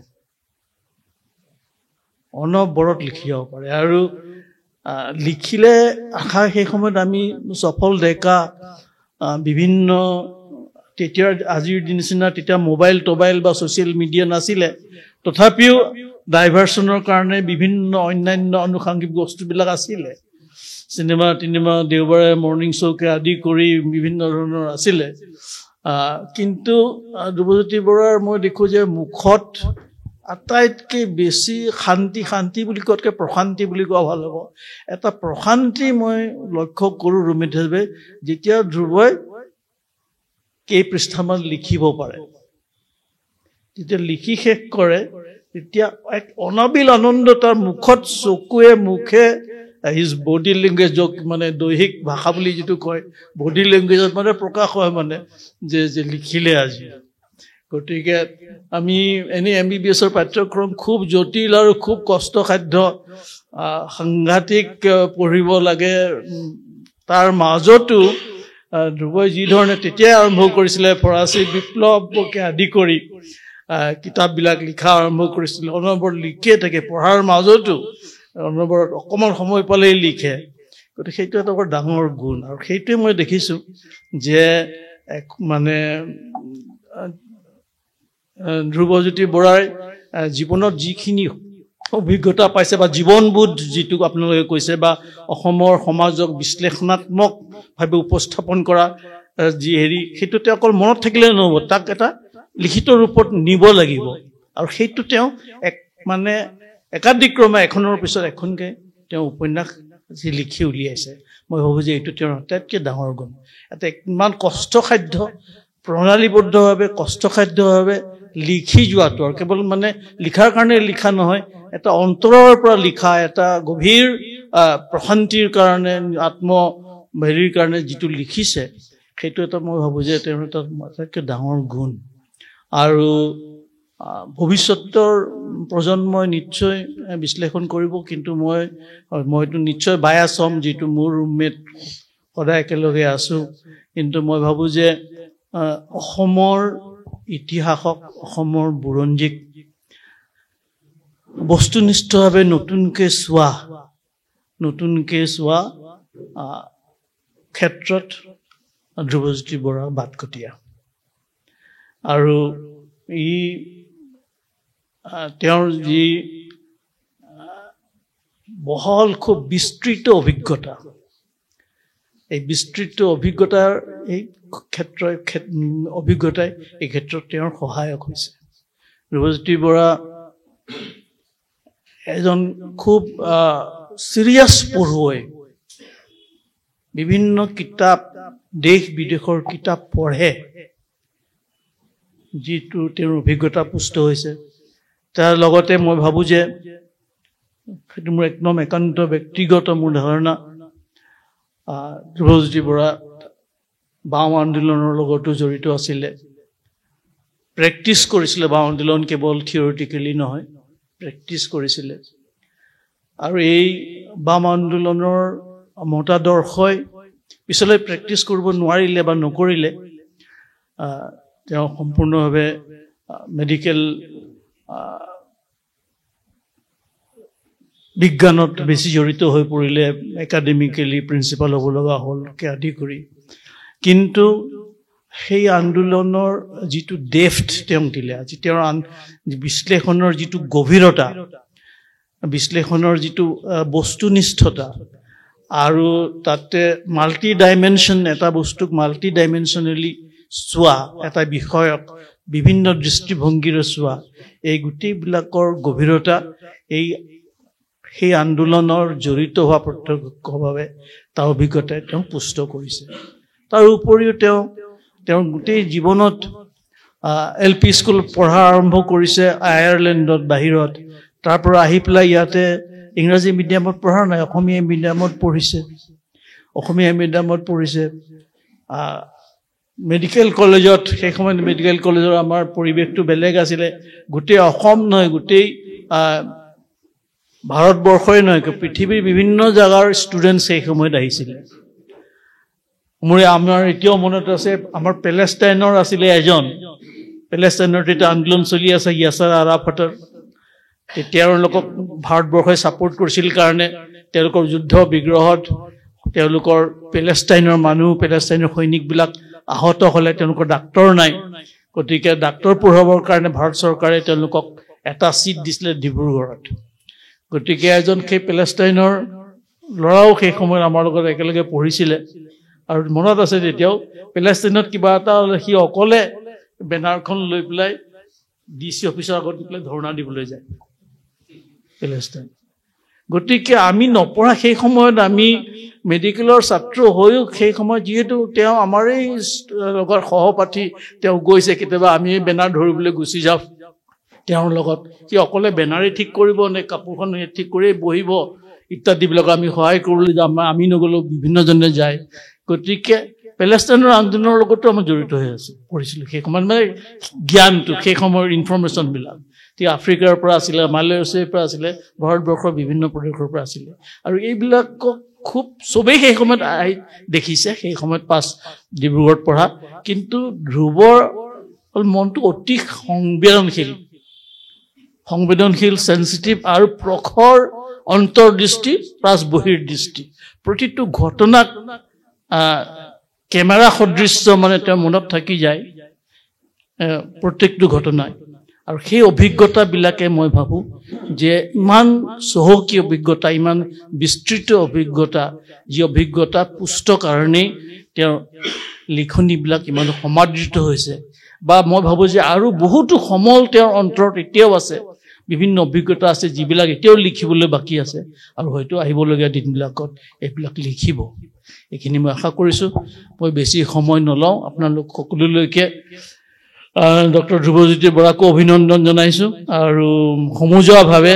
অনবৰত লিখি যাব পাৰে, আৰু লিখিলে আশা সেই সময়ত আমি সফল ডেকা বিভিন্ন, তেতিয়া আজিৰ নিচিনা তেতিয়া মোবাইল বা ছ'চিয়েল মিডিয়া নাছিলে, তথাপিও ডাইভাৰ্চনৰ কাৰণে বিভিন্ন অন্যান্য আনুষংগিক বস্তুবিলাক আছিলে, চিনেমা দেওবাৰে মৰ্ণিং শ্ব'কে আদি কৰি বিভিন্ন ধৰণৰ আছিলে। কিন্তু ধ্ৰুৱজ্যোতি বৰাৰ মই দেখোঁ যে মুখত আটাইতকৈ বেছি শান্তি বুলি কোৱাতকৈ প্ৰশান্তি বুলি কোৱা ভাল হ'ব, এটা প্ৰশান্তি মই লক্ষ্য কৰোঁ ৰুমমেট হিচাপে, যেতিয়া ধ্ৰুৱই কেইপৃষ্ঠামান লিখিব পাৰে, যেতিয়া লিখি শেষ কৰে তেতিয়া এক অনাবিল আনন্দ তাৰ মুখত, চকুৱে মুখে, হিজ বডি লেংগুৱেজক মানে দৈহিক ভাষা বুলি যিটো কয়, বডি লেংগুৱেজত মানে প্ৰকাশ হয় মানে যে লিখিলে আজি। গতিকে আমি এনেই MBBSৰ পাঠ্যক্ৰম খুব জটিল আৰু খুব কষ্টসাধ্য, সাংঘাতিক পঢ়িব লাগে, তাৰ মাজতো ধ্ৰুৱই যি ধৰণে তেতিয়াই আৰম্ভ কৰিছিলে, ফৰাচী বিপ্লৱকে আদি কৰি কিতাপবিলাক লিখা আৰম্ভ কৰিছিলে, অনবৰত লিখিয়ে থাকে, পঢ়াৰ মাজতো অনবৰত অকণমান সময় পালেই লিখে। গতিকে সেইটো এটা বৰ ডাঙৰ গুণ, আৰু সেইটোৱে মই দেখিছোঁ যে মানে ধ্ৰুৱজ্যোতি বৰাই জীৱনত যিখিনি অভিজ্ঞতা পাইছে বা জীৱনবোধ যিটো আপোনালোকে কৈছে, বা অসমৰ সমাজক বিশ্লেষণাত্মকভাৱে উপস্থাপন কৰা যি সেইটো তেওঁ অকল মনত থাকিলে নহ'ব, তাক এটা লিখিত ৰূপত নিব লাগিব, আৰু সেইটো তেওঁ মানে একাদিক্ৰমে এখনৰ পিছত এখনকৈ তেওঁ উপন্যাস যি লিখি উলিয়াইছে। মই ভাবোঁ যে এইটো তেওঁৰ আটাইতকৈ ডাঙৰ গুণ। এটা ইমান কষ্টসাধ্য, প্ৰণালীবদ্ধভাৱে কষ্টসাধ্যভাৱে লিখি যোৱাটো, আৰু কেৱল মানে লিখাৰ কাৰণে লিখা নহয়, এটা অন্তৰৰ পৰা লিখা, এটা গভীৰ প্ৰশান্তিৰ কাৰণে, কাৰণে যিটো লিখিছে, সেইটো এটা মই ভাবোঁ যে তেওঁৰ এটা আটাইতকৈ ডাঙৰ গুণ। আৰু ভৱিষ্যতৰ প্ৰজন্মই নিশ্চয় বিশ্লেষণ কৰিব, কিন্তু মইতো নিশ্চয় বায়াছ হ'ম, যিটো মোৰ ৰুমমেট সদায় একেলগে আছোঁ। কিন্তু মই ভাবোঁ যে অসমৰ ইতিহাসক, অসমৰ বুৰঞ্জীক বস্তুনিষ্ঠভাৱে নতুনকৈ চোৱা ক্ষেত্ৰত ধ্ৰুৱজ্যোতি বৰা বাটকটীয়া। আৰু তেওঁৰ যি বহল, খুব বিস্তৃত অভিজ্ঞতা, এই বিস্তৃত অভিজ্ঞতাই এই ক্ষেত্ৰত তেওঁৰ সহায়ক হৈছে। ধ্ৰুৱজ্যোতি বৰা এজন খুব চিৰিয়াছ পঢ়ুৱৈ, বিভিন্ন কিতাপ, দেশ বিদেশৰ কিতাপ পঢ়ে, যিটো তেওঁৰ অভিজ্ঞতা পুষ্ট হৈছে। তাৰ লগতে মই ভাবোঁ যে সেইটো মোৰ একদম একান্ত ব্যক্তিগত মোৰ ধাৰণা, ধ্ৰুৱজ্যোতি বৰা বাওঁ আন্দোলনৰ লগতো জড়িত আছিলে, প্ৰেক্টিছ কৰিছিলে। বাওঁ আন্দোলন কেৱল থিয়ৰিটিকেলি নহয়, প্ৰেক্টিছ কৰিছিলে। আৰু এই বাম আন্দোলনৰ মতাদৰ্শই পিছলৈ প্ৰেক্টিছ কৰিব নোৱাৰিলে বা নকৰিলে। তেওঁ সম্পূৰ্ণভাৱে মেডিকেল বিজ্ঞানত বেছি জড়িত হৈ পৰিলে, একাডেমিকেলি প্ৰিন্সিপাল হ'ব লগা হ'লকে আদি কৰি। কিন্তু সেই আন্দোলনৰ যিটো ডেফথ তেওঁক দিলে, আজি তেওঁৰ বিশ্লেষণৰ যিটো গভীৰতা, বিশ্লেষণৰ যিটো বস্তুনিষ্ঠতা, আৰু তাতে মাল্টি ডাইমেনশ্যন, এটা বস্তুক মাল্টি ডাইমেনশ্যনেলি চোৱা, এটা বিষয়ক বিভিন্ন দৃষ্টিভংগীৰে চোৱা, এই গোটেইবিলাকৰ গভীৰতা সেই আন্দোলনৰ জড়িত হোৱা প্ৰত্যক্ষভাৱে তাৰ অভিজ্ঞতাই তেওঁ পুষ্ট কৰিছে। তাৰ উপৰিও তেওঁৰ গোটেই জীৱনত LP স্কুল পঢ়া আৰম্ভ কৰিছে আয়াৰলেণ্ডত, বাহিৰত। তাৰ পৰা আহি পেলাই ইয়াতে ইংৰাজী মিডিয়ামত পঢ়া নাই, অসমীয়া মিডিয়ামত পঢ়িছে। মেডিকেল কলেজত, সেই সময়ত মেডিকেল কলেজৰ আমাৰ পৰিৱেশটো বেলেগ আছিলে। গোটেই অসম নহয়, গোটেই ভাৰতবৰ্ষই নহয়, পৃথিৱীৰ বিভিন্ন জেগাৰ ষ্টুডেণ্ট সেই সময়ত আহিছিলে। আমাৰ এতিয়াও মনত আছে, আমাৰ পেলেষ্টাইনৰ আছিলে এজন, পেলেষ্টাইনৰ তেতিয়া আন্দোলন চলি আছে য়াছাৰ আৰাফাটৰ। তেওঁলোকক ভাৰতবৰ্ষই ছাপোৰ্ট কৰিছিল কাৰণে তেওঁলোকৰ যুদ্ধ বিগ্ৰহত তেওঁলোকৰ পেলেষ্টাইনৰ সৈনিকবিলাক আহত হ'লে, তেওঁলোকৰ ডাক্তৰ নাই, গতিকে ডাক্তৰ পঢ়াবৰ কাৰণে ভাৰত চৰকাৰে তেওঁলোকক এটা ছিট দিছিলে ডিব্ৰুগড়ত। গতিকে এজন সেই পেলেষ্টাইনৰ ল'ৰাও সেই সময়ত আমাৰ লগত একেলগে পঢ়িছিলে। আৰু মনত আছে তেতিয়াও, পেলেষ্টাইনত কিবা এটা হ'লে সি অকলে বেনাৰখন লৈ পেলাই DC অফিচৰ আগত দি পেলাই ধৰ্ণা দিবলৈ যায় পেলেষ্টাইন। গতিকে আমি নপঢ়া সেই সময়ত, আমি মেডিকেলৰ ছাত্ৰ হৈও সেই সময়ত, যিহেতু তেওঁ আমাৰেই লগত সহপাঠী, তেওঁ গৈছে, কেতিয়াবা আমি বেনাৰ ধৰিবলৈ গুচি যাওঁ তেওঁৰ লগত। সি অকলে বেনাৰেই ঠিক কৰিব নে কাপোৰখন ঠিক কৰি বহিব ইত্যাদিবিলাক আমি সহায় কৰিবলৈ যাওঁ, আমি নগ'লেও বিভিন্নজনে যায়। গতিকে পেলেষ্টাইনৰ আন্দোলনৰ লগতো আমি জড়িত হৈ পৰিছিলোঁ সেই সময়ত, মানে জ্ঞানটো, সেই সময়ৰ ইনফৰমেশ্যনবিলাক আফ্ৰিকাৰ পৰা আছিলে, মালয়েছিয়াৰ পৰা আছিলে, ভাৰতবৰ্ষৰ বিভিন্ন প্ৰদেশৰ পৰা আছিলে। আৰু এইবিলাকক খুব চবেই সেই সময়ত আহি দেখিছে, সেই সময়ত ডিব্ৰুগড়ত পঢ়া। কিন্তু ধ্ৰুৱৰ মনটো অতি সংবেদনশীল, চেঞ্চিটিভ আৰু প্ৰখৰ অন্তৰ্দৃষ্টি প্লাছ বহিৰ্দৃষ্টি। প্ৰতিটো ঘটনাক কেমেৰা সদৃশ্য মানে তেওঁৰ মনত থাকি যায় প্ৰত্যেকটো ঘটনাই। আৰু সেই অভিজ্ঞতাবিলাকে মই ভাবোঁ যে ইমান চহকী অভিজ্ঞতা, ইমান বিস্তৃত অভিজ্ঞতা, যি অভিজ্ঞতা পুষ্ট কাৰণেই তেওঁৰ লিখনিবিলাক ইমান সমাদৃত হৈছে। বা মই ভাবোঁ যে আৰু বহুতো সমল তেওঁৰ অন্তৰত এতিয়াও আছে, বিভিন্ন অভিজ্ঞতা আছে, যিবিলাক এতিয়াও লিখিবলৈ বাকী আছে, আৰু হয়তো আহিবলগীয়া দিনবিলাকত এইবিলাক লিখিব। এইখিনি মই আশা কৰিছোঁ। মই বেছি সময় নলওঁ, আপোনালোক সকলোলৈকে ডক্টৰ ধ্ৰুৱজ্যোতি বৰাকো অভিনন্দন জনাইছোঁ আৰু সমজুৱাভাৱে,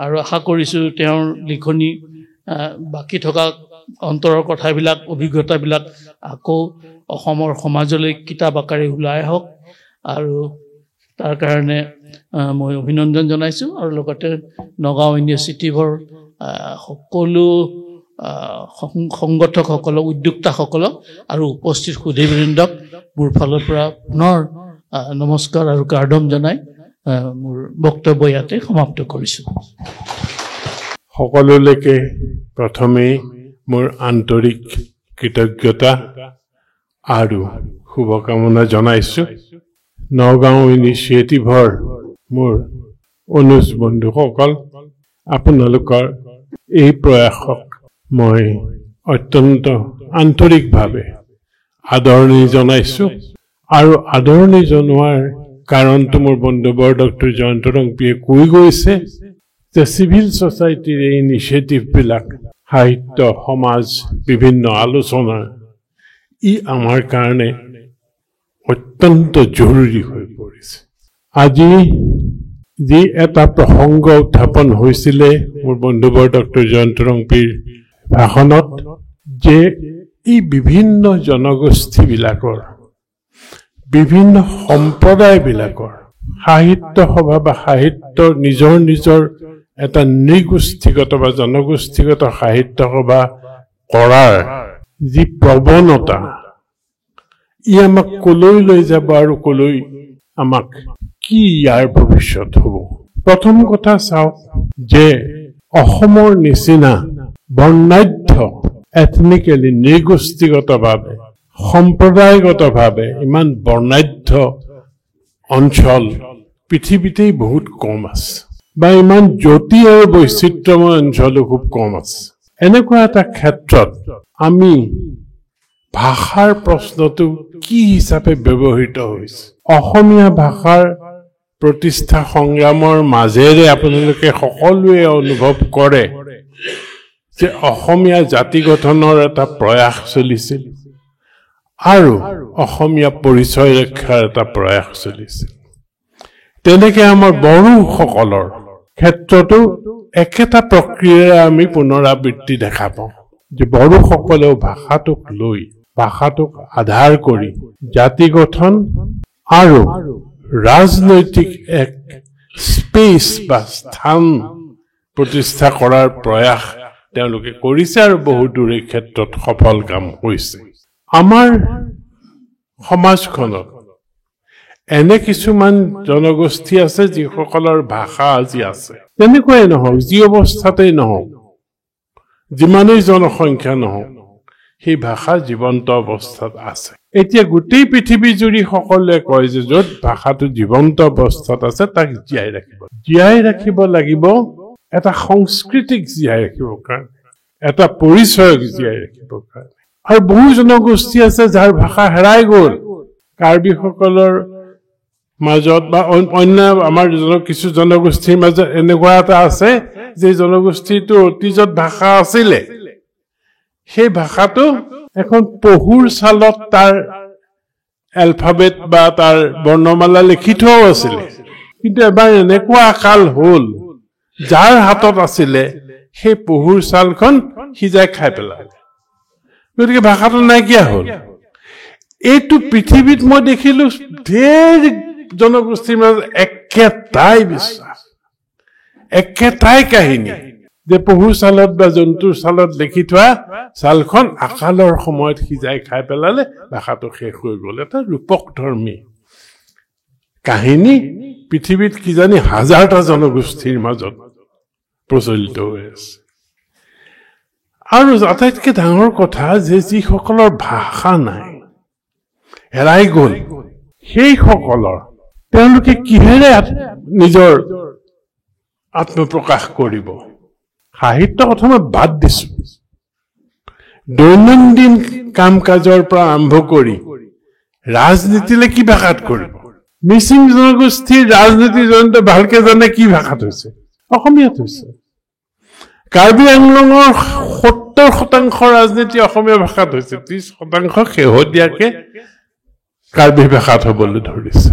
আৰু আশা কৰিছোঁ তেওঁৰ লিখনি বাকী থকা অন্তৰৰ কথাবিলাক, অভিজ্ঞতাবিলাক আকৌ অসমৰ সমাজলৈ কিতাপ আকাৰে ওলাই আহক আৰু তাৰ কাৰণে মই অভিনন্দন জনাইছোঁ আৰু লগতে নগাঁও ইনিচিয়েটিভৰ সকলো সংগঠকসকলক উদ্যোক্তাসকলক আৰু উপস্থিত সুধীবৃন্দক মোৰ ফালৰ পৰা পুনৰ নমস্কাৰ আৰু কাৰ্ডম জনাই মোৰ বক্তব্য ইয়াতে সমাপ্ত কৰিছোঁ। সকলোলৈকে প্ৰথমেই মোৰ আন্তৰিক কৃতজ্ঞতা আৰু শুভকামনা জনাইছোঁ। নগাঁও ইনিচিয়েটিভৰ মোৰ অনুজ বন্ধুসকল, আপোনালোকৰ এই প্ৰয়াসক মই অত্যন্ত আন্তৰিকভাৱে আদৰণি জনাইছোঁ আৰু আদৰণি জনোৱাৰ কাৰণটো মোৰ বন্ধুবৰ ডক্টৰ জয়ন্ত ৰংপিয়ে কৈ গৈছে যে চিভিল ছ'চাইটিৰ এই ইনিচিয়েটিভবিলাক সাহিত্য সমাজ বিভিন্ন আলোচনা ই আমাৰ কাৰণে অত্যন্ত জৰুৰী হৈ পৰিছে। আজি যি এটা প্ৰসংগ উত্থাপন হৈছিলে মোৰ বন্ধুবৰ ডক্টৰ জয়ন্ত ৰংপিৰ ভাষণত যে এই বিভিন্ন জনগোষ্ঠীবিলাকৰ বিভিন্ন সম্প্ৰদায়বিলাকৰ সাহিত্য সভা বা সাহিত্যৰ নিজৰ নিজৰ এটা নৃগোষ্ঠীগত বা জনগোষ্ঠীগত সাহিত্য সভা কৰাৰ যি প্ৰৱণতা ই আমাক কলৈ লৈ যাব আৰু কলৈ আমাক কি ইয়াৰ ভৱিষ্যত হ'ব। প্ৰথম কথা চাওক যে অসমৰ নিচিনা বৰ্ণাঢ্য এথনিকেলি নৃগোষ্ঠীগতভাৱে সম্প্ৰদায়গতভাৱে ইমান বৰ্ণাঢ্য অঞ্চল পৃথিৱীতেই বহুত কম আছে বা ইমান জটিল আৰু বৈচিত্ৰ্যময় অঞ্চলো খুব কম আছে। এনেকুৱা এটা ক্ষেত্ৰত আমি ভাষাৰ প্ৰশ্নটো কি হিচাপে ব্যৱহৃত হৈছে, অসমীয়া ভাষাৰ প্ৰতিষ্ঠা সংগ্ৰামৰ মাজেৰে আপোনালোকে সকলোৱে অনুভৱ কৰে যে অসমীয়া জাতি গঠনৰ এটা প্ৰয়াস চলিছিল আৰু অসমীয়া পৰিচয় ৰক্ষাৰ এটা প্ৰয়াস চলিছিল। তেনেকে আমাৰ বড়োসকলৰ ক্ষেত্ৰতো একেটা প্ৰক্ৰিয়াৰে আমি পুনৰাবৃত্তি দেখা পাওঁ যে বড়োসকলেও ভাষাটোক লৈ ভাষাটোক আধাৰ কৰি জাতি গঠন আৰু ৰাজনৈতিক এক স্পেচ বা স্থান প্ৰতিষ্ঠা কৰাৰ প্ৰয়াস তেওঁলোকে কৰিছে আৰু বহু দূৰ এই ক্ষেত্ৰত সফল কাম হৈছে। আমাৰ সমাজখনত এনে কিছুমান জনগোষ্ঠী আছে যিসকলৰ ভাষা আজি আছে, তেনেকুৱাই নহওক যি অৱস্থাতেই নহওক, যিমানেই জনসংখ্যা নহওক, সেই ভাষা জীৱন্ত অৱস্থাত আছে। এতিয়া গোটেই পৃথিৱী জুৰি সকলোৱে কয় যে য'ত ভাষাটো জীৱন্ত অৱস্থাত আছে তাক জীয়াই ৰাখিব লাগিব এটা সংস্কৃতিক জীয়াই ৰাখিবৰ কাৰণে, এটা পৰিচয়ক জীয়াই ৰাখিবৰ কাৰণে। আৰু বহু জনগোষ্ঠী আছে যাৰ ভাষা হেৰাই গ'ল। কাৰ্বিসকলৰ মাজত বা অন্য আমাৰ কিছু জনগোষ্ঠীৰ মাজত এনেকুৱা এটা আছে যে জনগোষ্ঠীটো অতীজত ভাষা আছিলে, সেই ভাষাটো এখন পহুৰ ছালত তাৰ এলফাবেট বা তাৰ বৰ্ণমালা লিখি থোৱাও আছিলে, কিন্তু এবাৰ এনেকুৱা আকাল হ'ল যাৰ হাতত আছিলে সেই পহুৰ ছালখন সিজাই খাই পেলালে, গতিকে ভাষাটো নাইকিয়া হ'ল। এইটো পৃথিৱীত মই দেখিলো ঢেৰ জনগোষ্ঠীৰ মাজত একেটাই বিশ্বাস, একেটাই কাহিনী যে পহুৰ ছালত বা জন্তুৰ ছালত লিখি থোৱা ছালখন আকালৰ সময়ত সিজাই খাই পেলালে ভাষাটো শেষ হৈ গ'ল। এটা ৰূপক ধৰ্মী কাহিনী পৃথিৱীত কিজানি হাজাৰটা জনগোষ্ঠীৰ মাজত প্ৰচলিত হৈ আছে। আৰু আটাইতকৈ ডাঙৰ কথা যে যিসকলৰ ভাষা নাই, হেৰাই গ'ল, সেইসকলৰ তেওঁলোকে কিহেৰে নিজৰ আত্মপ্ৰকাশ কৰিব? সাহিত্য কথা মই বাদ দিছো, দৈনন্দিন কাম কাজৰ পৰা আৰম্ভ কৰি ৰাজনীতিলৈ কি ভাষাত কৰিব? মিচিং জনগোষ্ঠীৰ ৰাজনীতি জনতে ভালকে জানে কি ভাষাত হৈছে? অসমীয়াত হৈছে। কাৰ্বি আংলঙৰ 70% ৰাজনীতি অসমীয়া ভাষাত হৈছে, 30% শেহতীয়াকে কাৰ্বি ভাষাত হ'বলৈ ধৰিছে।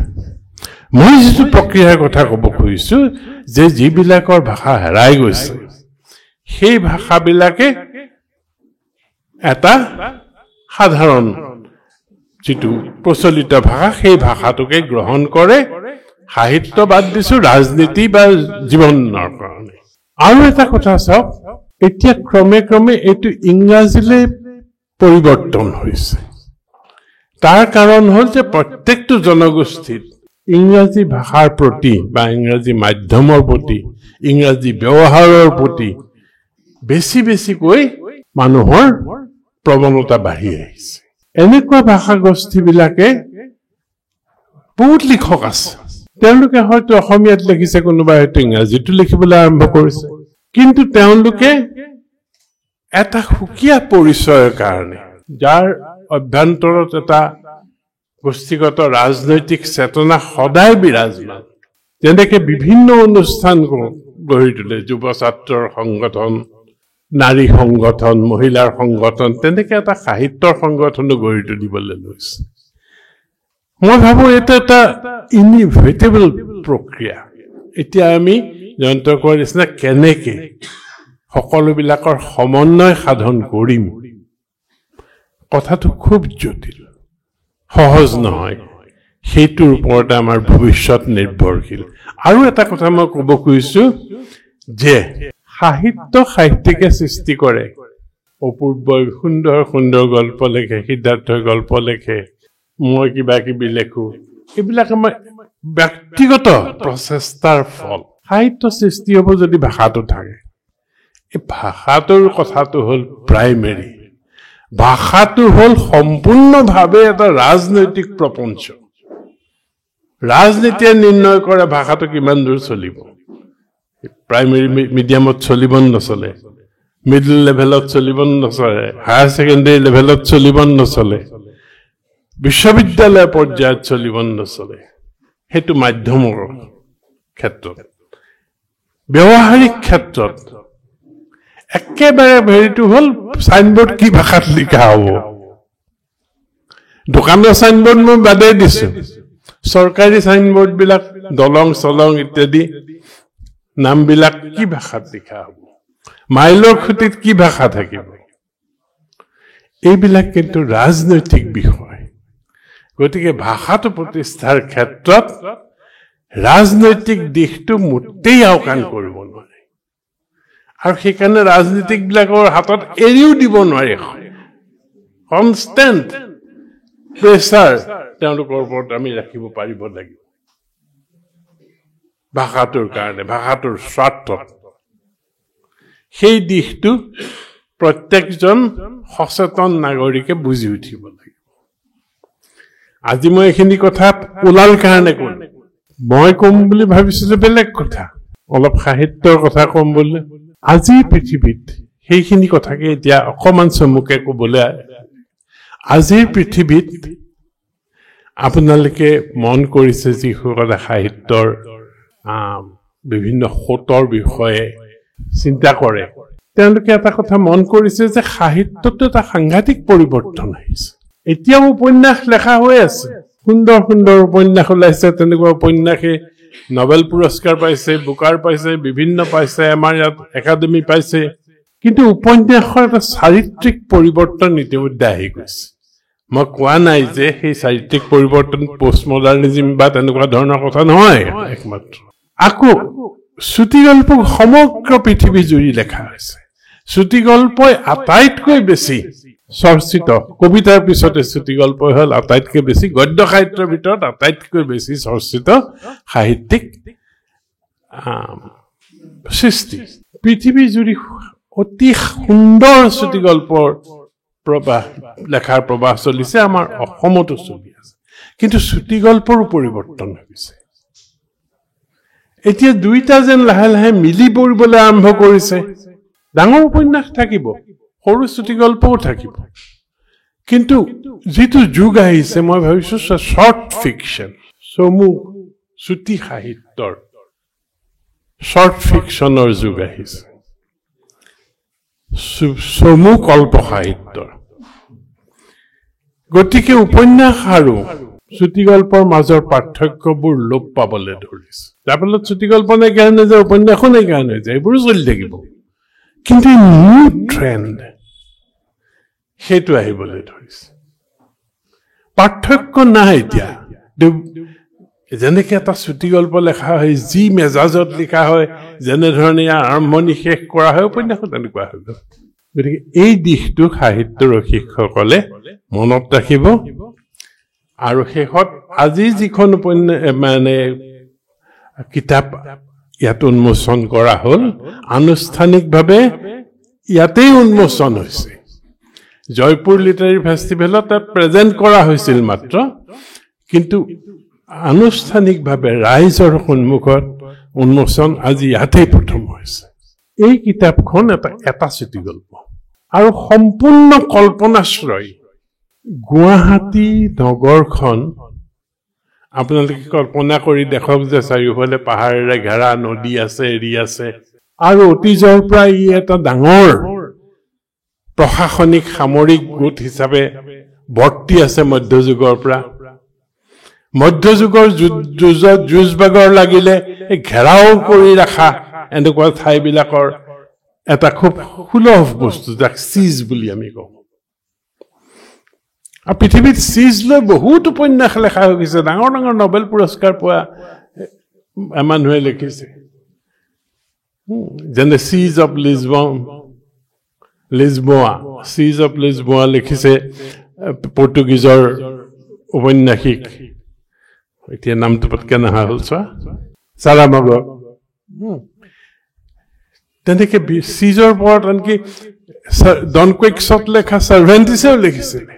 মই যিটো প্ৰক্ৰিয়াৰ কথা ক'ব খুজিছো যে যিবিলাকৰ ভাষা হেৰাই গৈছে সেই ভাষাবিলাকে এটা সাধাৰণ যিটো প্ৰচলিত ভাষা সেই ভাষাটোকে গ্ৰহণ কৰে সাহিত্য বাদ দিছো ৰাজনীতি বা জীৱনৰ কাৰণে আৰু এটা কথা চাওক এতিয়া ক্ৰমে ক্ৰমে এইটো ইংৰাজীলৈ পৰিৱৰ্তন হৈছে তাৰ কাৰণ হ'ল যে প্ৰত্যেকটো জনগোষ্ঠীত ইংৰাজী ভাষাৰ প্ৰতি বা ইংৰাজী মাধ্যমৰ প্ৰতি ইংৰাজী ব্যৱহাৰৰ প্ৰতি বেছি বেছিকৈ মানুহৰ প্ৰৱণতা বাঢ়ি আহিছে এনেকুৱা ভাষা গোষ্ঠীবিলাকে বহুত লিখক আছে তেওঁলোকে হয়তো অসমীয়াত লিখিছে কোনোবাই হয়তো ইংৰাজীতো লিখিবলৈ আৰম্ভ কৰিছে কিন্তু তেওঁলোকে এটা সুকীয়া পৰিচয়ৰ কাৰণে যাৰ অভ্যন্তৰত এটা গোষ্ঠীগত ৰাজনৈতিক চেতনা সদায় বিৰাজমান যেনেকৈ বিভিন্ন অনুষ্ঠান গঢ়ি তোলে যুৱ ছাত্ৰৰ সংগঠন নাৰী সংগঠন মহিলাৰ সংগঠন তেনেকৈ এটা সাহিত্যৰ সংগঠনো গঢ়ি তুলিবলৈ লৈছে মই ভাবো এইটো এটা ইনইভিটেবল প্ৰক্ৰিয়া এতিয়া আমি জয়ন্ত কোৱাৰ নিচিনা কেনেকে সকলোবিলাকৰ সমন্বয় সাধন কৰিম কথাটো খুব জটিল সহজ নহয় সেইটোৰ ওপৰতে আমাৰ ভৱিষ্যত নিৰ্ভৰশীল আৰু এটা কথা মই ক'ব খুজিছো যে সাহিত্যিকে সৃষ্টি কৰে অপূৰ্ব সুন্দৰ সুন্দৰ গল্প লেখে সিদ্ধাৰ্থই গল্প লেখে মই কিবা কিবি লেখো এইবিলাক আমাৰ ব্যক্তিগত প্ৰচেষ্টাৰ ফল সাহিত্য সৃষ্টি হ'ব যদি ভাষাটো থাকে এই ভাষাটোৰ কথাটো হ'ল প্ৰাইমেৰী ভাষাটো হ'ল সম্পূৰ্ণভাৱে এটা ৰাজনৈতিক প্ৰপঞ্চ ৰাজনীতিয়ে নিৰ্ণয় কৰে ভাষাটো কিমান দূৰ চলিব প্ৰাইমেৰী মিডিয়ামত চলিব নচলে মিডল লেভেলত চলিব নচলে হায়াৰ ছেকেণ্ডেৰী লেভেলত চলিব নচলে বিশ্ববিদ্যালয় পৰ্যায়ত চলিব নচলে সেইটো মাধ্যমৰ ক্ষেত্ৰত ব্যৱহাৰিক ক্ষেত্ৰত একেবাৰে হেৰিটো হ'ল চাইনবোৰ্ড কি ভাষাত লিখা হ'ব দোকানৰ চাইনবোৰ্ড মই বাদেই দিছো চৰকাৰী চাইনবোৰ্ড বিলাক দলং চলং ইত্যাদি নামবিলাক কি ভাষাত লিখা হ'ব মাইলৰ খুঁটিত কি ভাষা থাকিব এইবিলাক কিন্তু ৰাজনৈতিক বিষয় গতিকে ভাষাটো প্ৰতিষ্ঠাৰ ক্ষেত্ৰত ৰাজনৈতিক দিশটো মোটেই আওকাণ কৰিব নোৱাৰে আৰু সেইকাৰণে ৰাজনীতিকবিলাকৰ হাতত এৰিও দিব নোৱাৰে কনষ্টেণ্ট প্ৰেছাৰ তেওঁলোকৰ ওপৰত আমি ৰাখিব পাৰিব লাগিব ভাষাটোৰ কাৰণে ভাষাটোৰ স্বাৰ্থত সেই দিশটো প্ৰত্যেকজন সচেতন নাগৰিকে বুজি উঠিব লাগিব আজি মই এইখিনি কথা ওলাল কাৰণে ক'ম মই ক'ম বুলি ভাবিছিলো বেলেগ কথা অলপ সাহিত্যৰ কথা ক'ম বুলি আজিৰ পৃথিৱীত সেইখিনি কথাকে এতিয়া অকমান চমুকে ক'বলৈ আজিৰ পৃথিৱীত আপোনালোকে মন কৰিছে যিসকলে সাহিত্যৰ বিভিন্ন সোঁতৰ বিষয়ে চিন্তা কৰে তেওঁলোকে এটা কথা মন কৰিছে যে সাহিত্যটো এটা সাংঘাতিক পৰিৱৰ্তন আহিছে এতিয়াও উপন্যাস লেখা হৈ আছে সুন্দৰ সুন্দৰ উপন্যাস ওলাইছে তেনেকুৱা উপন্যাসে নোবেল পুৰস্কাৰ পাইছে বুকাৰ পাইছে বিভিন্ন পাইছে আমাৰ ইয়াত একাডেমি পাইছে কিন্তু উপন্যাসৰ এটা চাৰিত্ৰিক পৰিৱৰ্তন ইতিমধ্যে আহি গৈছে মই কোৱা নাই যে সেই চাৰিত্ৰিক পৰিৱৰ্তন পোষ্ট মডাৰ্নিজিম বা তেনেকুৱা ধৰণৰ কথা নহয় একমাত্ৰ আকৌ চুটিগল্প সমগ্ৰ পৃথিৱী জুৰি লেখা হৈছে চুটিগল্পই আটাইতকৈ বেছি চৰ্চিত কবিতাৰ পিছতে চুটিগল্পই হ'ল আটাইতকৈ বেছি গদ্য সাহিত্যৰ ভিতৰত আটাইতকৈ বেছি চৰ্চিত সাহিত্যিক সৃষ্টি পৃথিৱী জুৰি অতি সুন্দৰ চুটিগল্পৰ প্ৰবাহ লেখাৰ প্ৰবাহ চলিছে আমাৰ অসমতো চলি আছে কিন্তু চুটিগল্পৰো পৰিৱৰ্তন হৈছে এতিয়া দুইটা যেন লাহে লাহে মিলি পৰিবলৈ আৰম্ভ কৰিছে ডাঙৰ উপন্যাস থাকিব সৰু চুটিগল্পও থাকিব কিন্তু যিটো যুগ আহিছে মই ভাবিছো শৰ্ট ফিকশ্যন চমু চুটি সাহিত্যৰ শৰ্ট ফিকশ্যনৰ যুগ আহিছে চমু কল্প সাহিত্যৰ গতিকে উপন্যাস আৰু চুটিগল্পৰ মাজৰ পাৰ্থক্যবোৰ লোপ পাবলৈ ধৰিছে যাৰ ফলত চুটিগল্প নাইকিয়া হৈ নাযায় উপন্যাসো নাইকিয়া হৈ নাযায় এইবোৰো চলি থাকিব কিন্তু নিউ ট্ৰেণ্ড সেইটো আহিবলৈ ধৰিছে পাৰ্থক্য নাই এতিয়া যেনেকে এটা চুটি গল্প লেখা হয় যি মেজাজত লিখা হয় যেনেধৰণে আৰম্ভণি শেষ কৰা হয় উপন্যাসো তেনেকুৱা হৈ গ'ল গতিকে এই দিশটো সাহিত্য ৰসিকসকলে মনত ৰাখিব আৰু শেষত আজি যিখন মানে কিতাপ ইয়াত উন্মোচন কৰা হ'ল আনুষ্ঠানিকভাৱে ইয়াতেই উন্মোচন হৈছে জয়পুৰ লিটাৰী ফেষ্টিভেলত তাত প্ৰেজেণ্ট কৰা হৈছিল মাত্ৰ কিন্তু আনুষ্ঠানিকভাৱে ৰাইজৰ সন্মুখত উন্মোচন আজি ইয়াতেই প্ৰথম হৈছে এই কিতাপখন এটা চুটি গল্প আৰু সম্পূৰ্ণ কল্পনাশ্ৰয় গুৱাহাটী নগৰখন আপোনালোকে কল্পনা কৰি দেখক যে চাৰিওফালে পাহাৰেৰে ঘেৰা নদী আছে এৰি আছে আৰু অতীজৰ পৰা ই এটা ডাঙৰ প্ৰশাসনিক সামৰিক গোট হিচাপে বৰ্তি আছে মধ্যযুগৰ পৰা মধ্যযুগৰ যুঁজত যুঁজবাগৰ লাগিলে এই ঘেৰাও কৰি ৰাখা এনেকুৱা ঠাইবিলাকৰ এটা খুব সুলভ বস্তু যাক চিজ বুলি আমি কওঁ আৰু পৃথিৱীত চিজ লৈ বহুত উপন্যাস লেখা হৈ গৈছে ডাঙৰ ডাঙৰ নোবেল পুৰস্কাৰ পোৱা মানুহে লিখিছে যেনে চিজ অফ লিজবোৱা লিখিছে পৰ্তুগীজৰ উপন্যাসিক এতিয়া নামটো পটকে নহা হ'ল চোৱা চাৰামাগো তেনেকে চিজৰ ওপৰত আনকি ডন কুইক্সত লেখা চাৰ্ভেণ্টিছেও লিখিছিলে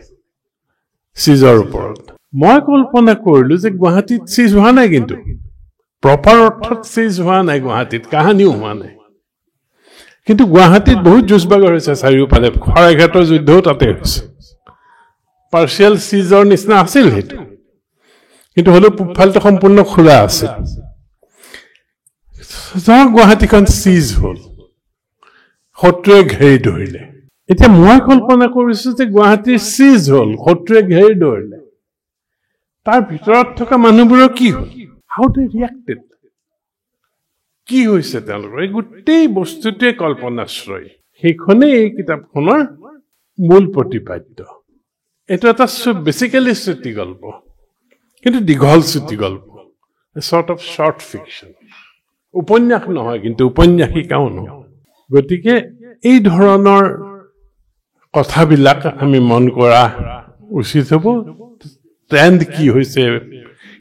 চিজৰ ওপৰত মই কল্পনা কৰিলো যে গুৱাহাটীত চিজ হোৱা নাই কিন্তু প্ৰপাৰ অৰ্থত চিজ হোৱা নাই গুৱাহাটীত কাহানিও হোৱা নাই কিন্তু গুৱাহাটীত বহুত যুঁজবাগৰ হৈছে চাৰিওফালে শৰাইঘাটৰ যুদ্ধও তাতে হৈছে পাৰ্চিয়েল চিজৰ নিচিনা আছিল সেইটো কিন্তু হ'লেও পূবফালটো সম্পূৰ্ণ খোলা আছিল গুৱাহাটীখন চিজ হ'ল শত্ৰুৱে ঘেৰি ধৰিলে এতিয়া মই কল্পনা কৰিছো যে গুৱাহাটীৰ চিজ হ'ল শত্ৰুৱে ঘেৰি ধৰিলে তাৰ ভিতৰত থকা মানুহবোৰৰ কি হ'ল হাউ দে ৰিয়েক্টেড কি হৈছে তেওঁলোকৰ এই গোটেই বস্তুটোৱে কল্পনাশ্ৰয় সেইখনেই এই কিতাপখনৰ মূল প্ৰতিপাদ্য এইটো এটা বেচিকেলি চুটি গল্প কিন্তু দীঘল চুটি গল্প চৰ্ট অফ শ্বৰ্ট ফিকশ্যন উপন্যাস নহয় কিন্তু উপন্যাসিকাও নহয় গতিকে এই ধৰণৰ কথাবিলাক আমি মন কৰা উচিত হ'ব ট্ৰেণ্ড কি হৈছে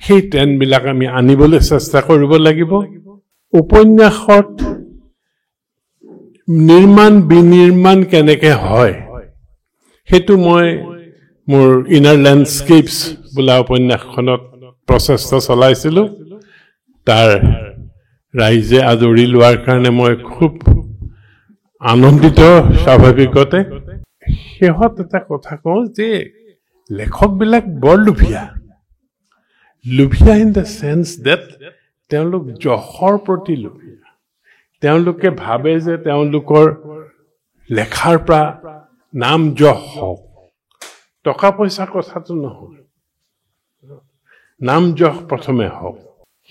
সেই ট্ৰেণ্ডবিলাক আমি আনিবলৈ চেষ্টা কৰিব লাগিব উপন্যাসত বিনিৰ্মাণ কেনেকে হয় সেইটো মই মোৰ ইনাৰ লেণ্ডস্কেপছ বোলা উপন্যাসখনত প্ৰচেষ্টা চলাইছিলোঁ তাৰ ৰাইজে আদৰি লোৱাৰ কাৰণে মই খুব আনন্দিত স্বাভাৱিকতে শেহত এটা কথা কওঁ যে লেখকবিলাক বৰ লোভীয়া ইন দ্য চেন্স ডেট তেওঁলোক যশৰ প্ৰতি লোভীয়া তেওঁলোকে ভাবে যে তেওঁলোকৰ লেখাৰ পৰা নাম যশ হওক টকা পইচাৰ কথাটো নহয় নাম যশ প্ৰথমে হওক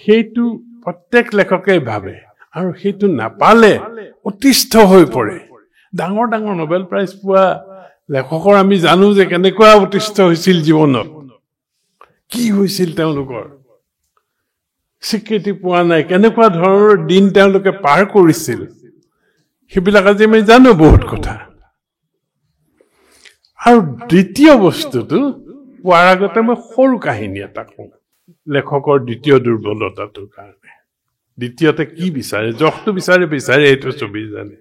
সেইটো প্ৰত্যেক লেখকে ভাবে আৰু সেইটো নাপালে অতিষ্ঠ হৈ পৰে ডাঙৰ ডাঙৰ নোবেল প্ৰাইজ পোৱা লেখকৰ আমি জানো যে কেনেকুৱা অতিষ্ঠ হৈছিল জীৱনত কি হৈছিল তেওঁলোকৰ স্বীকৃতি পোৱা নাই কেনেকুৱা ধৰণৰ দিন তেওঁলোকে পাৰ কৰিছিল সেইবিলাক আজি আমি জানো বহুত কথা আৰু দ্বিতীয় বস্তুটো পোৱাৰ আগতে মই সৰু কাহিনী এটা কওঁ লেখকৰ দ্বিতীয় দুৰ্বলতাটোৰ কাৰণে দ্বিতীয়তে কি বিচাৰে যশটো বিচাৰে এইটো ছবি জানে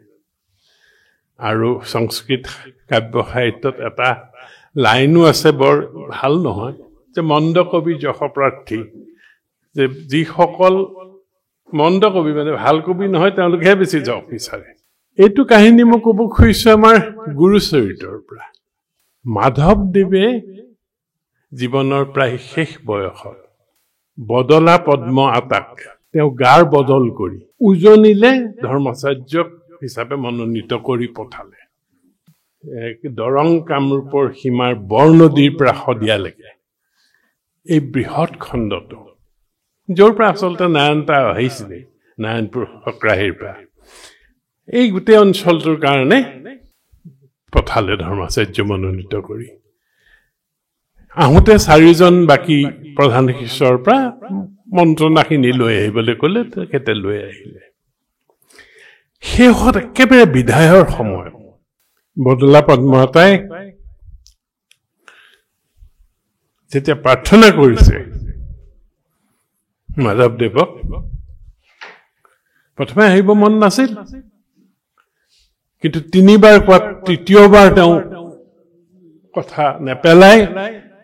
আৰু সংস্কৃত কাব্য সাহিত্যত এটা লাইনো আছে বৰ ভাল নহয় যে মন্দ কবি যশপ্ৰাৰ্থী যে যিসকল মন্দ কবি মানে ভাল কবি নহয় তেওঁলোকেহে বেছি যশ বিচাৰে এইটো কাহিনী মই ক'ব খুজিছো আমাৰ গুৰুচৰিত্ৰৰ পৰা মাধৱদেৱে জীৱনৰ প্ৰায় শেষ বয়সত বদলা পদ্ম আতাক তেওঁ গাৰ বদল কৰি উজনিলে ধৰ্মাচাৰ্যক হিচাপে মনোনীত কৰি পঠালে দৰং কামৰূপৰ সীমাৰ বৰনদীৰ পৰা শদিয়ালৈকে এই বৃহৎ খণ্ডটো য'ৰ পৰা আচলতে নাৰায়ণতা আহিছিলে নাৰায়ণপুৰ সক্ৰাহীৰ পৰা এই গোটেই অঞ্চলটোৰ কাৰণে পঠালে ধৰ্মাচাৰ্য মনোনীত কৰি আহোঁতে 4জন বাকী প্ৰধান শিষ্যৰ পৰা মন্ত্ৰণাখিনি লৈ আহিবলৈ ক'লে, তেখেতে লৈ আহিলে। শেষত একেবাৰে বিদায়ৰ সময় বদলা পদ্মতাই যেতিয়া প্ৰাৰ্থনা কৰিছে মাধৱদেৱক, প্ৰথমে আহিব মন নাছিল, কিন্তু 3বাৰ কোৱাত তৃতীয়বাৰ তেওঁ কথা নেপেলাই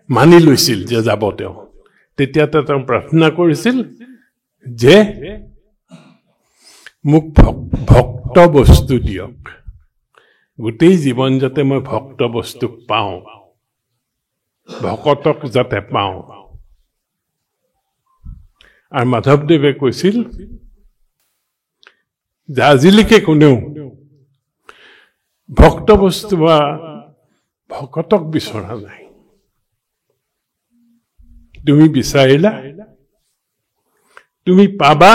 মানি লৈছিল যে যাব তেওঁ। তেতিয়া তেওঁ প্ৰাৰ্থনা কৰিছিল যে মোক ভক্ত বস্তু দিয়ক, গোটেই জীৱন যাতে মই ভক্ত বস্তুক পাওঁ, ভকতক যাতে পাওঁ। আৰু মাধৱদেৱে কৈছিল যে আজিলৈকে কোনেও ভক্ত বস্তু বা ভকতক বিচৰা নাই, তুমি বিচাৰিলা, তুমি পাবা,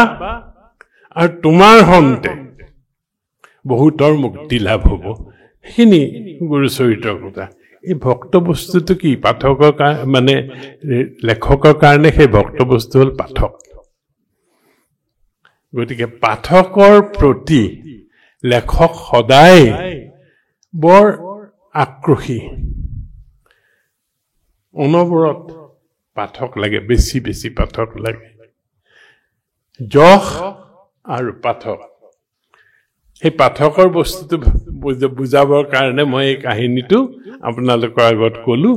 আৰু তোমাৰ হন্তে বহুতৰ মুক্তি লাভ হ'ব। সেইখিনি গুৰুচৰিত্ৰৰ কথা। এই ভক্ত বস্তুটো কি? পাঠকৰ মানে লেখকৰ কাৰণে সেই ভক্ত বস্তু হ'ল পাঠক। গতিকে পাঠকৰ প্ৰতি লেখক সদায় বৰ আক্ৰোশী, অনবৰত পাঠক লাগে, বেছি বেছি পাঠক লাগে। যশ আৰু পাঠক, সেই পাঠকৰ বস্তুটো বুজাবৰ কাৰণে মই এই কাহিনীটো আপোনালোকৰ আগত ক'লো,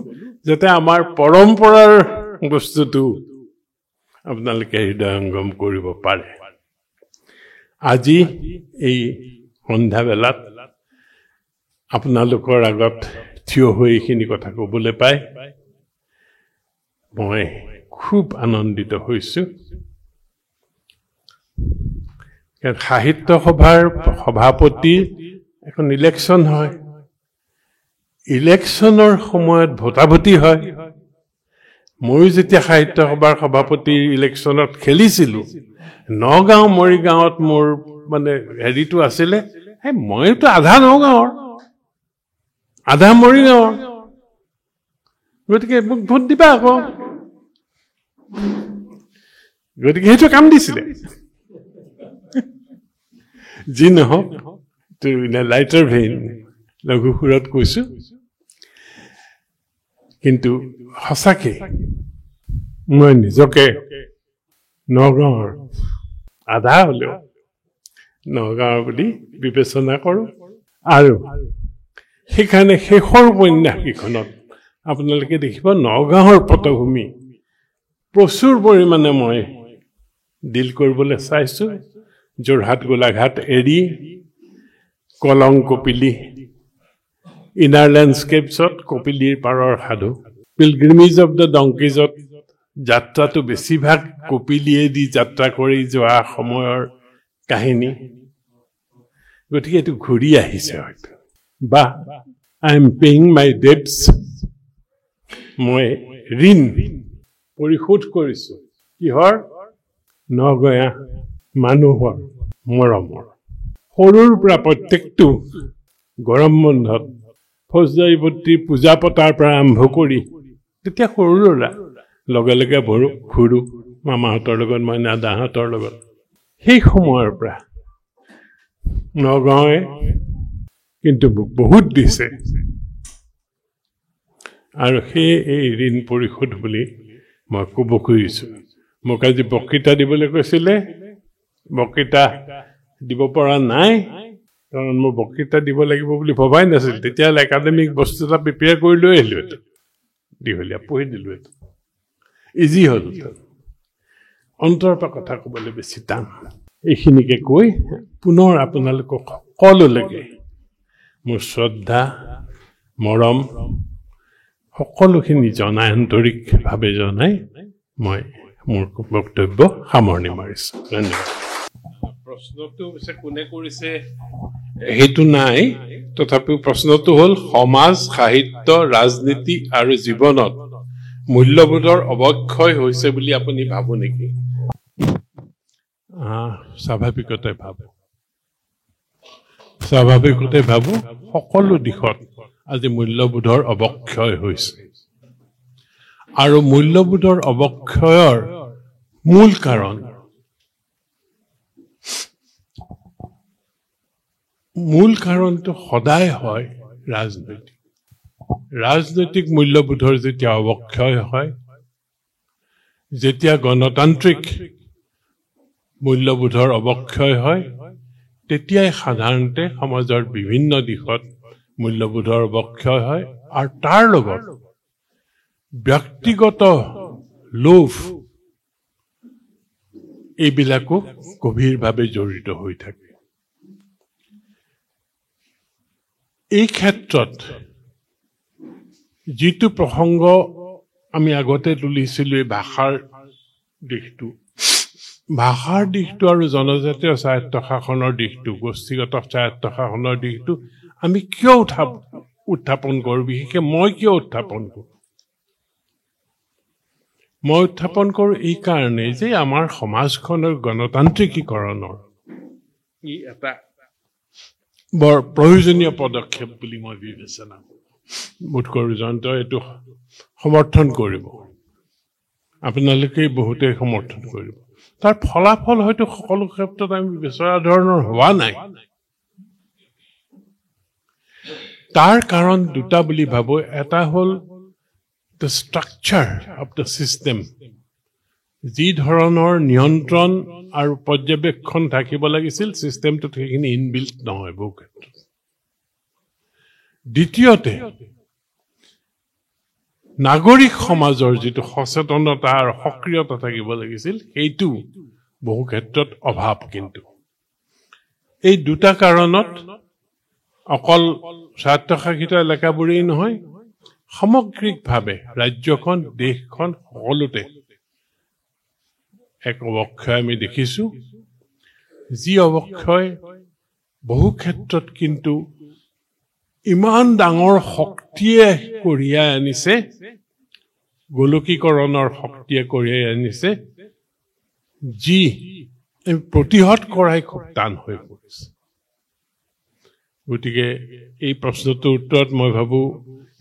যাতে আমাৰ পৰম্পৰাৰ বস্তুটো আপোনালোকে হৃদয়ংগম কৰিব পাৰে। আজি এই সন্ধ্যাবেলাত আপোনালোকৰ আগত থিয় হৈ এইখিনি কথা ক'বলৈ পাই মই খুব আনন্দিত হৈছোঁ। সাহিত্য সভাৰ সভাপতিৰ এখন ইলেকশ্যন হয়, ইলেকশ্যনৰ সময়ত ভোটাভুটি হয়। ময়ো যেতিয়া সাহিত্য সভাৰ সভাপতিৰ ইলেকশ্যনত খেলিছিলোঁ, নগাঁও মৰিগাঁৱত মোৰ মানে হেৰিটো আছিলে, মইতো আধা নগাঁৱৰ, আধা মৰিগাঁৱৰ, গতিকে মোক ভোট দিবা আকৌ। গতিকে সেইটো কাম দিছিলে। যি নহওক, লাইটাৰ ভেইন লঘু সুৰত কৈছো, কিন্তু সঁচাকে মই নিজকে নগাঁৱৰ আধা হলেও নগাঁৱৰ বুলি বিবেচনা কৰোঁ। আৰু সেইকাৰণে শেষৰ উপন্যাসকেইখনত আপোনালোকে দেখিব নগাঁৱৰ পটভূমি প্ৰচুৰ পৰিমাণে মই ডিল কৰিবলৈ চাইছোঁ। যোৰহাট গোলাঘাট এৰি কলং কপিলী, ইনাৰ লেণ্ডস্কেপছত কপিলীৰ পাৰৰ সাধু, পিলগ্ৰিমেজ অৱ দ্য ডংকিজত যাত্ৰাটো বেছিভাগ কপিলীয়েদি যাত্ৰা কৰি যোৱা সময়ৰ কাহিনী। গতিকে এইটো ঘূৰি আহিছে হয়তো, বা I am paying my that's, মই ঋণ পৰিশোধ কৰিছোঁ। কিহৰ? নগঞা মানুহৰ মৰমৰ। সৰুৰ পৰা প্ৰত্যেকটো গৰম বন্ধত ফৌজদাৰী পূজা পতাৰ পৰা আৰম্ভ কৰি, তেতিয়া সৰু ল'ৰা লগে লগে ঘূৰো মামাহঁতৰ লগত, মই দাদাহঁতৰ লগত। সেই সময়ৰ পৰা নগাঁৱে কিন্তু বহুত দিছে, আৰু সেই এই ঋণ পৰিশোধ বুলি মই ক'ব খুজিছোঁ। মোক আজি বক্তৃতা দিবলৈ কৈছিলে, বক্তৃতা দিব পৰা নাই, কাৰণ মোৰ বক্তৃতা দিব লাগিব বুলি ভবাই নাছিল। তেতিয়াহ'লে একাডেমিক বস্তু এটা প্ৰিপেয়াৰ কৰি লৈ আহিলোঁ, এইটো দীঘলীয়া পঢ়ি দিলোঁ, এইটো ইজি হ'ল। অন্তৰৰ পৰা কথা ক'বলৈ বেছি টান। এইখিনিকে কৈ পুনৰ আপোনালোকক সকলোলৈকে মোৰ শ্ৰদ্ধা, মৰম সকলোখিনি জনাই, আন্তৰিকভাৱে জনাই মই মোৰ বক্তব্য সামৰণি মাৰিছোঁ। ধন্যবাদ। প্ৰশ্নটো পিছে কোনে কৰিছে সেইটো নাই, তথাপিও প্ৰশ্নটো হ'ল সমাজ, সাহিত্য, ৰাজনীতি আৰু জীৱনত মূল্যবোধৰ অৱক্ষয় হৈছে বুলি আপুনি ভাবো নেকি? স্বাভাৱিকতে ভাবো সকলো দিশত আজি মূল্যবোধৰ অৱক্ষয় হৈছে। আৰু মূল্যবোধৰ অৱক্ষয়ৰ মূল কাৰণ কাৰণটো সদায় হয় ৰাজনৈতিক মূল্যবোধৰ যেতিয়া অৱক্ষয় হয়, যেতিয়া গণতান্ত্ৰিক মূল্যবোধৰ অৱক্ষয় হয়, তেতিয়াই সাধাৰণতে সমাজৰ বিভিন্ন দিশত মূল্যবোধৰ অৱক্ষয় হয় আৰু তাৰ লগত ব্যক্তিগত লোভ এইবিলাকো গভীৰভাৱে জড়িত হৈ থাকে। এই ক্ষেত্ৰত যিটো প্ৰসংগ আমি আগতে তুলিছিলোঁ, এই ভাষাৰ দিশটো আৰু জনজাতীয় স্বায়ত্তশাসনৰ দিশটো, গোষ্ঠীগত স্বায়ত্তশাসনৰ দিশটো আমি কিয় উত্থাপন কৰোঁ? বিশেষকৈ মই কিয় উত্থাপন কৰোঁ? মই উত্থাপন কৰোঁ এই কাৰণেই যে আমাৰ সমাজখনৰ গণতান্ত্ৰিকীকৰণৰ ই এটা বৰ প্ৰয়োজনীয় পদক্ষেপ বুলি মই বিবেচনা কৰোঁ। বোধ কৰোঁ জয়ন্তই এইটো সমৰ্থন কৰিব, আপোনালোকে বহুতেই সমৰ্থন কৰিব। তাৰ ফলাফল হয়তো সকলো ক্ষেত্ৰত আমি বিচৰা ধৰণৰ হোৱা নাই। তাৰ কাৰণ দুটা বুলি ভাবোঁ। এটা হ'ল the structure of the system, যি ধৰণৰ নিয়ন্ত্ৰণ আৰু পৰ্যবেক্ষণ থাকিব লাগিছিল চিষ্টেমটোত সেইখিনি ইনবিল্ট নহয় বহু ক্ষেত্ৰত। দ্বিতীয়তে নাগৰিক সমাজৰ যিটো সচেতনতা আৰু সক্ৰিয়তা থাকিব লাগিছিল সেইটো বহু ক্ষেত্ৰত অভাৱ। কিন্তু এই দুটা কাৰণত অকল স্বায়ত্তশাসিত এলেকাবোৰেই নহয়, সামগ্ৰিকভাৱে ৰাজ্যখন দেশখন সকলোতে এক অৱক্ষয় আমি দেখিছোঁ, যি অৱক্ষয় বহু ক্ষেত্ৰত কিন্তু ইমান ডাঙৰ শক্তিয়ে কঢ়িয়াই আনিছে, গোলকীকৰণৰ শক্তিয়ে কঢ়িয়াই আনিছে, যি প্ৰতিহত কৰাই খুব টান হৈ পৰিছে। গতিকে এই প্ৰশ্নটোৰ উত্তৰত মই ভাবোঁ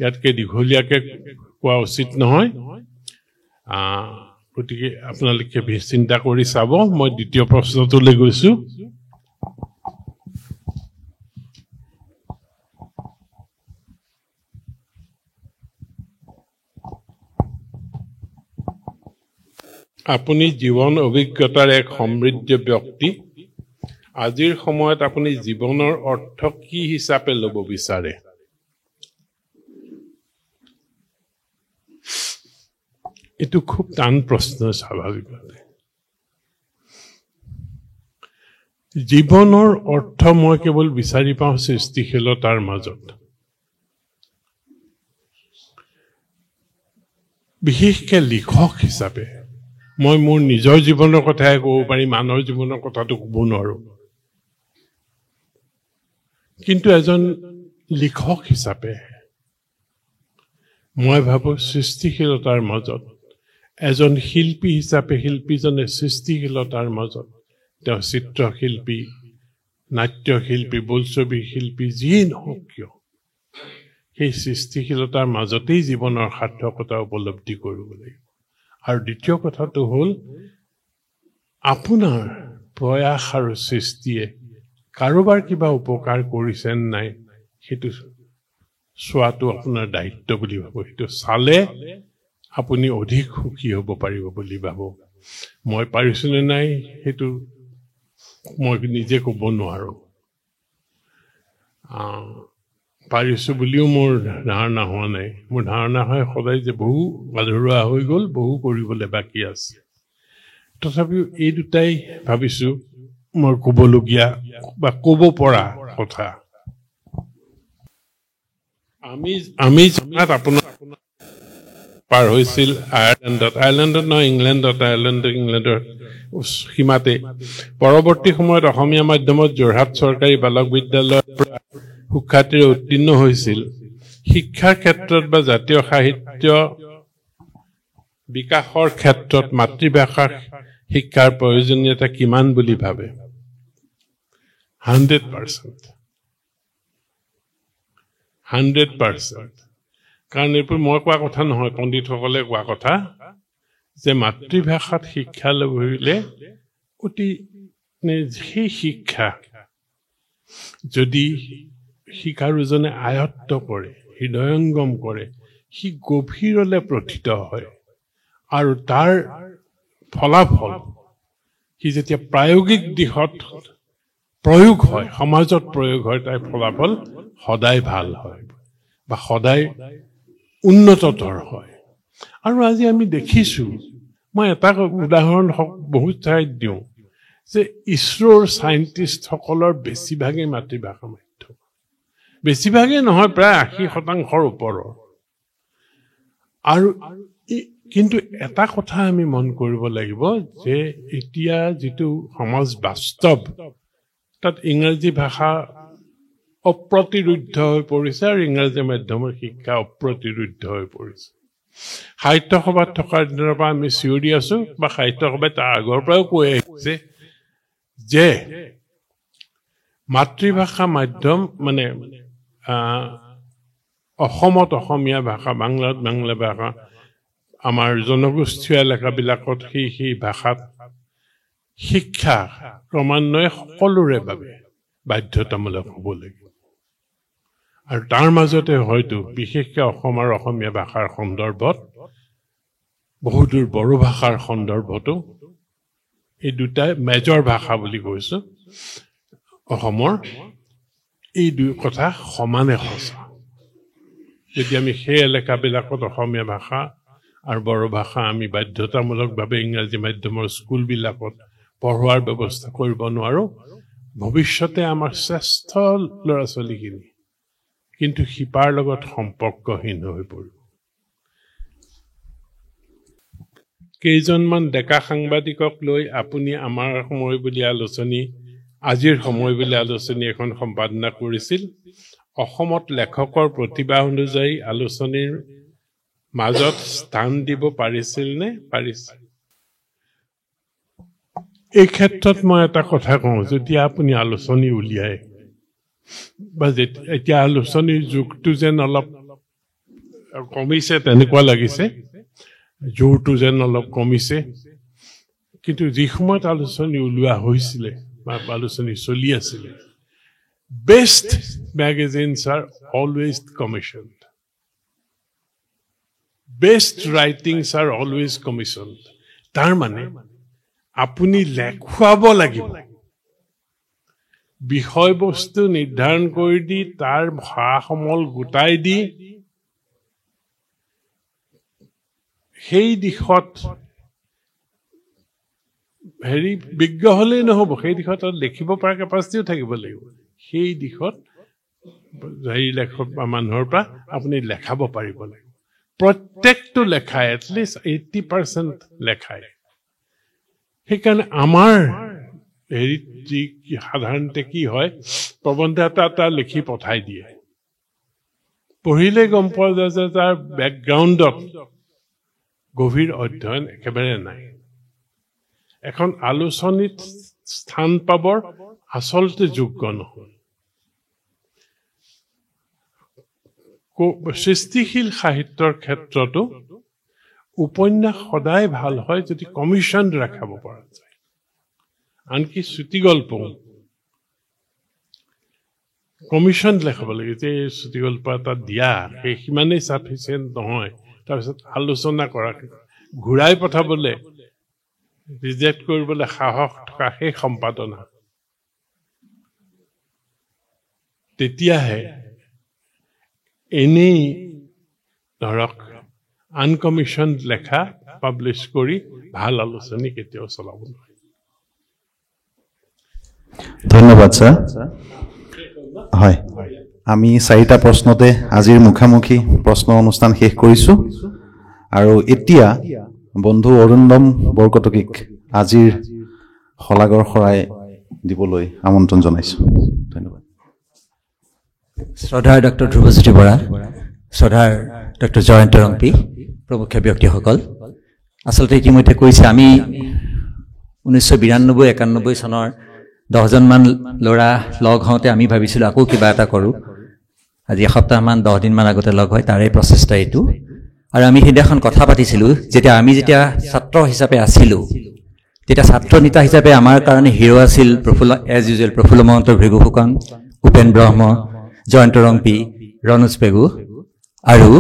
ইয়াতকৈ দীঘলীয়াকৈ কোৱা উচিত নহয়। গতিকে আপোনালোকে চিন্তা কৰি চাব। মই দ্বিতীয় প্ৰশ্নটোলৈ গৈছোঁ। আপুনি জীৱন অভিজ্ঞতাৰ এক সমৃদ্ধ ব্যক্তি। আজিৰ সময়ত আপুনি জীৱনৰ অৰ্থ কি হিচাপে ল'ব বিচাৰে? এইটো খুব টান প্ৰশ্ন। স্বাভাৱিকতে জীৱনৰ অৰ্থ মই কেৱল বিচাৰি পাওঁ সৃষ্টিশীলতাৰ মাজত। বিশেষকৈ লিখক হিচাপে মই মোৰ নিজৰ জীৱনৰ কথাই ক'ব পাৰিম, আনৰ জীৱনৰ কথাটো ক'ব নোৱাৰোঁ। কিন্তু এজন লিখক হিচাপে মই ভাবোঁ সৃষ্টিশীলতাৰ মাজত, এজন শিল্পী হিচাপে শিল্পীজনে সৃষ্টিশীলতাৰ মাজত, তেওঁ চিত্ৰশিল্পী, নাট্যশিল্পী, বোলছবি শিল্পী, যিয়েই নহওক কিয়, সেই সৃষ্টিশীলতাৰ মাজতেই জীৱনৰ সাৰ্থকতা উপলব্ধি কৰিব লাগিব। আৰু দ্বিতীয় কথাটো হ'ল আপোনাৰ প্ৰয়াস আৰু সৃষ্টিয়ে কাৰোবাৰ কিবা উপকাৰ কৰিছে নাই সেইটো চোৱাটো আপোনাৰ দায়িত্ব বুলি ভাবোঁ। সেইটো চালে আপুনি অধিক সুখী হ'ব পাৰিব বুলি ভাবোঁ। মই পাৰিছোনে নাই সেইটো মই নিজে ক'ব নোৱাৰোঁ। পাৰিছোঁ বুলিও মোৰ ধাৰণা হোৱা নাই। মোৰ ধাৰণা হয় সদায় যে বহু আধৰুৱা হৈ গ'ল, বহু কৰিবলৈ বাকী আছে। তথাপিও এই দুটাই ভাবিছোঁ মই ক'বলগীয়া বা ক'ব পৰা কথা। আমি জনাত আপোনাৰ পাৰ হৈছিল আয়াৰলেণ্ডত নহয় ইংলেণ্ডৰ সীমাতে। পৰৱৰ্তী সময়ত অসমীয়া মাধ্যমত যোৰহাট চৰকাৰী বালক বিদ্যালয়ৰ পৰা সুখ্যাতিৰে উত্তীৰ্ণ হৈছিল। শিক্ষাৰ ক্ষেত্ৰত বা জাতীয় সাহিত্য বিকাশৰ ক্ষেত্ৰত মাতৃভাষাৰ শিক্ষাৰ প্ৰয়োজনীয়তা কিমান বুলি ভাবে? 100%। কাৰণ এইবোৰ মই কোৱা কথা নহয়, পণ্ডিতসকলে কোৱা কথা যে মাতৃভাষাত শিক্ষা ল'বলৈ অতি সেই শিক্ষা যদি শিকাৰুজনে আয়ত্ত কৰে, হৃদয়ংগম কৰে, সি গভীৰলৈ প্ৰথিত হয় আৰু তাৰ ফলাফল সি যেতিয়া প্ৰায়োগিক দিশত প্ৰয়োগ হয়, সমাজত প্ৰয়োগ হয়, তাৰ ফলাফল সদায় ভাল হয় বা সদায় উন্নততৰ হয়। আৰু আজি আমি দেখিছোঁ, মই এটা উদাহৰণ বহুত ঠাইত দিওঁ যে ইছৰোৰ চাইণ্টিষ্টসকলৰ বেছিভাগেই মাতৃভাষা মাধ্যম, বেছিভাগেই নহয়, প্ৰায় 80% ওপৰৰ। আৰু কিন্তু এটা কথা আমি মন কৰিব লাগিব যে এতিয়া যিটো সমাজ বাস্তৱ, তাত ইংৰাজী ভাষা অপ্ৰতিৰোধ্য হৈ পৰিছে আৰু ইংৰাজী মাধ্যমৰ শিক্ষা অপ্ৰতিৰোধ্য হৈ পৰিছে। সাহিত্য সভাত থকাৰ দিনৰ পৰা আমি চিঞৰি আছো বা সাহিত্য সভাই তাৰ আগৰ পৰাও কৈ আহিছে যে মাতৃভাষা মাধ্যম মানে অসমত অসমীয়া ভাষা, বাংলাত বাংলা ভাষা, আমাৰ জনগোষ্ঠীয় এলেকাবিলাকত সেই ভাষাত শিক্ষা ক্ৰমান্বয়ে সকলোৰে বাবে বাধ্যতামূলক হ'ব লাগিব। আৰু তাৰ মাজতে হয়তো বিশেষকৈ অসম আৰু অসমীয়া ভাষাৰ সন্দৰ্ভত বহুদূৰ বড়ো ভাষাৰ সন্দৰ্ভতো এই দুটাই মেজৰ ভাষা বুলি কৈছোঁ অসমৰ, এই দুই কথা সমানে সঁচা। যদি আমি সেই এলেকাবিলাকত অসমীয়া ভাষা আৰু বড়ো ভাষা আমি বাধ্যতামূলকভাৱে ইংৰাজী মাধ্যমৰ স্কুলবিলাকত পঢ়োৱাৰ ব্যৱস্থা কৰিব নোৱাৰোঁ, ভৱিষ্যতে আমাৰ শ্ৰেষ্ঠ ল'ৰা ছোৱালীখিনি কিন্তু শিপাৰ লগত সম্পৰ্কহীন হৈ পৰিব। কেইজনমান ডেকা সাংবাদিকক লৈ আপুনি আমাৰ সময় বুলি আলোচনী, আজিৰ সময় বুলি আলোচনী এখন সম্পাদনা কৰিছিল। অসমত লেখকৰ প্ৰতিভা অনুযায়ী আলোচনীৰ মাজত স্থান দিব পাৰিছিল নে? পাৰিছিল। এই ক্ষেত্ৰত মই এটা কথা কওঁ, যেতিয়া আপুনি আলোচনী উলিয়ায় বা এতিয়া আলোচনীৰ যুগটো যেন অলপ কমিছে তেনেকুৱা লাগিছে, জোৰটো যেন অলপ কমিছে, কিন্তু যি সময়ত আলোচনী ওলোৱা হৈছিলে বা আলোচনী চলি আছিলে, best magazines are always commissioned, best writings are always commissioned. তাৰ মানে আপুনি লেখুৱাব লাগিব, বিষয়বস্তু নিৰ্ধাৰণ কৰি দি তাৰ সা সমল গোটাই দি সেই দিশত বিজ্ঞ হলেই নহ'ব, সেই দিশত লিখিব পৰা কেপাচিটিও থাকিব লাগিব। সেই দিশত লেখক বা মানুহৰ পৰা আপুনি লেখাব পাৰিব লাগিব। প্ৰত্যেকটো লেখাই এটলিষ্ট 80% লেখাই। সেইকাৰণে আমাৰ যি সাধাৰণতে কি হয়, প্ৰবন্ধ এটা লিখি পঠাই দিয়ে, পঢ়িলে গম পোৱা যায় যে তাৰ বেকগ্ৰাউণ্ডত গভীৰ অধ্যয়ন একেবাৰে নাই। এখন আলোচনীত স্থান পাবৰ আচলতে যোগ্য নহয়। সৃষ্টিশীল সাহিত্যৰ ক্ষেত্ৰতো উপন্যাস সদায় ভাল হয় যদি কমিশ্যন ৰাখাব পৰা যায়। আনকি চুটিগল্প কমিশ্যন লেখাব লাগে যে চুটিগল্প এটা দিয়া, সেই সিমানেই চাফিচিয়েণ্ট নহয়। তাৰপিছত আলোচনা কৰা, ঘূৰাই পঠাবলৈ, ৰিজেক্ট কৰিবলৈ সাহস থকা সেই সম্পাদনা, তেতিয়াহে এনেই ধৰক আনকমিশ্যন লেখা পাব্লিছ কৰি ভাল আলোচনী কেতিয়াও চলাব নোৱাৰে। ধন্যবাদ ছাৰ। হয়, আমি 4টা প্ৰশ্নতে আজিৰ মুখামুখি প্ৰশ্ন অনুষ্ঠান শেষ কৰিছোঁ আৰু এতিয়া বন্ধু অৰুণদম বৰকটকীক আজিৰ শলাগৰ শৰাই দিবলৈ আমন্ত্ৰণ জনাইছোঁ। ধন্যবাদ। শ্ৰদ্ধাৰ ডক্টৰ ধ্ৰুৱজ্যোতি বৰা, শ্ৰদ্ধাৰ ডক্টৰ জয়ন্ত ৰংপি, প্ৰমুখ ব্যক্তিসকল, আচলতে ইতিমধ্যে কৈছে আমি 1992-91 চনৰ 10জনমান ল'ৰা লগ হওঁতে আমি ভাবিছিলোঁ আকৌ কিবা এটা কৰোঁ। আজি এসপ্তাহমান 10 দিনমান আগতে লগ হয় তাৰে প্ৰচেষ্টা এইটো। আৰু আমি সেইদিনাখন কথা পাতিছিলোঁ, আমি যেতিয়া ছাত্ৰ হিচাপে আছিলোঁ, তেতিয়া ছাত্ৰ নেতা হিচাপে আমাৰ কাৰণে হিৰ' আছিল এজ ইউজুৱেল প্ৰফুল্ল মহন্ত, ভৃগু ফুকন, উপেন ব্ৰহ্ম, জয়ন্ত ৰংপি, ৰণোজ পেগু, আৰু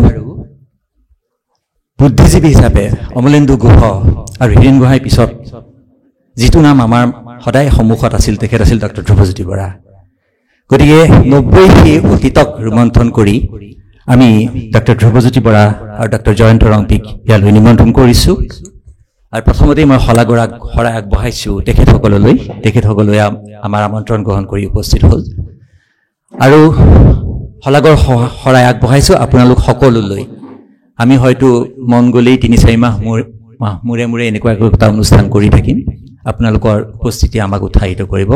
বুদ্ধিজীৱী হিচাপে অমলেন্দু গুহ আৰু হীৰেণ গোহাঁইৰ পিছত যিটো নাম আমাৰ সদায় সন্মুখত আছিল, তেখেত আছিল ডক্টৰ ধ্ৰুৱজ্যোতি বৰা। গতিকে 90 অতীতক ৰোমন্থন কৰি আমি ডক্টৰ ধ্ৰুৱজ্যোতি বৰা আৰু ডক্টৰ জয়ন্ত ৰংপিক ইয়ালৈ নিমন্ত্ৰণ কৰিছোঁ। আৰু প্ৰথমতেই মই শৰাই আগবঢ়াইছোঁ তেখেতসকললৈ আমাৰ আমন্ত্ৰণ গ্ৰহণ কৰি উপস্থিত হ'ল। আৰু শলাগৰ শৰাই আগবঢ়াইছোঁ আপোনালোক সকলোলৈ। আমি হয়তো মন গ'লেই 3-4 মাহ মূৰে মূৰে এনেকুৱা এটা অনুষ্ঠান কৰি থাকিম। আপোনালোকৰ উপস্থিতি আমাক উৎসাহিত কৰিব।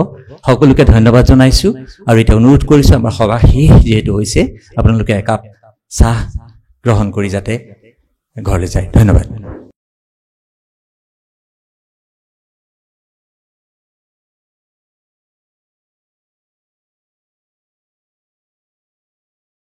সকলোকে ধন্যবাদ জনাইছোঁ আৰু এতিয়া অনুৰোধ কৰিছোঁ আমাৰ সভা শেষ যিহেতু হৈছে, আপোনালোকে একাপ চাহ গ্ৰহণ কৰি যাতে ঘৰলৈ যায়। ধন্যবাদ।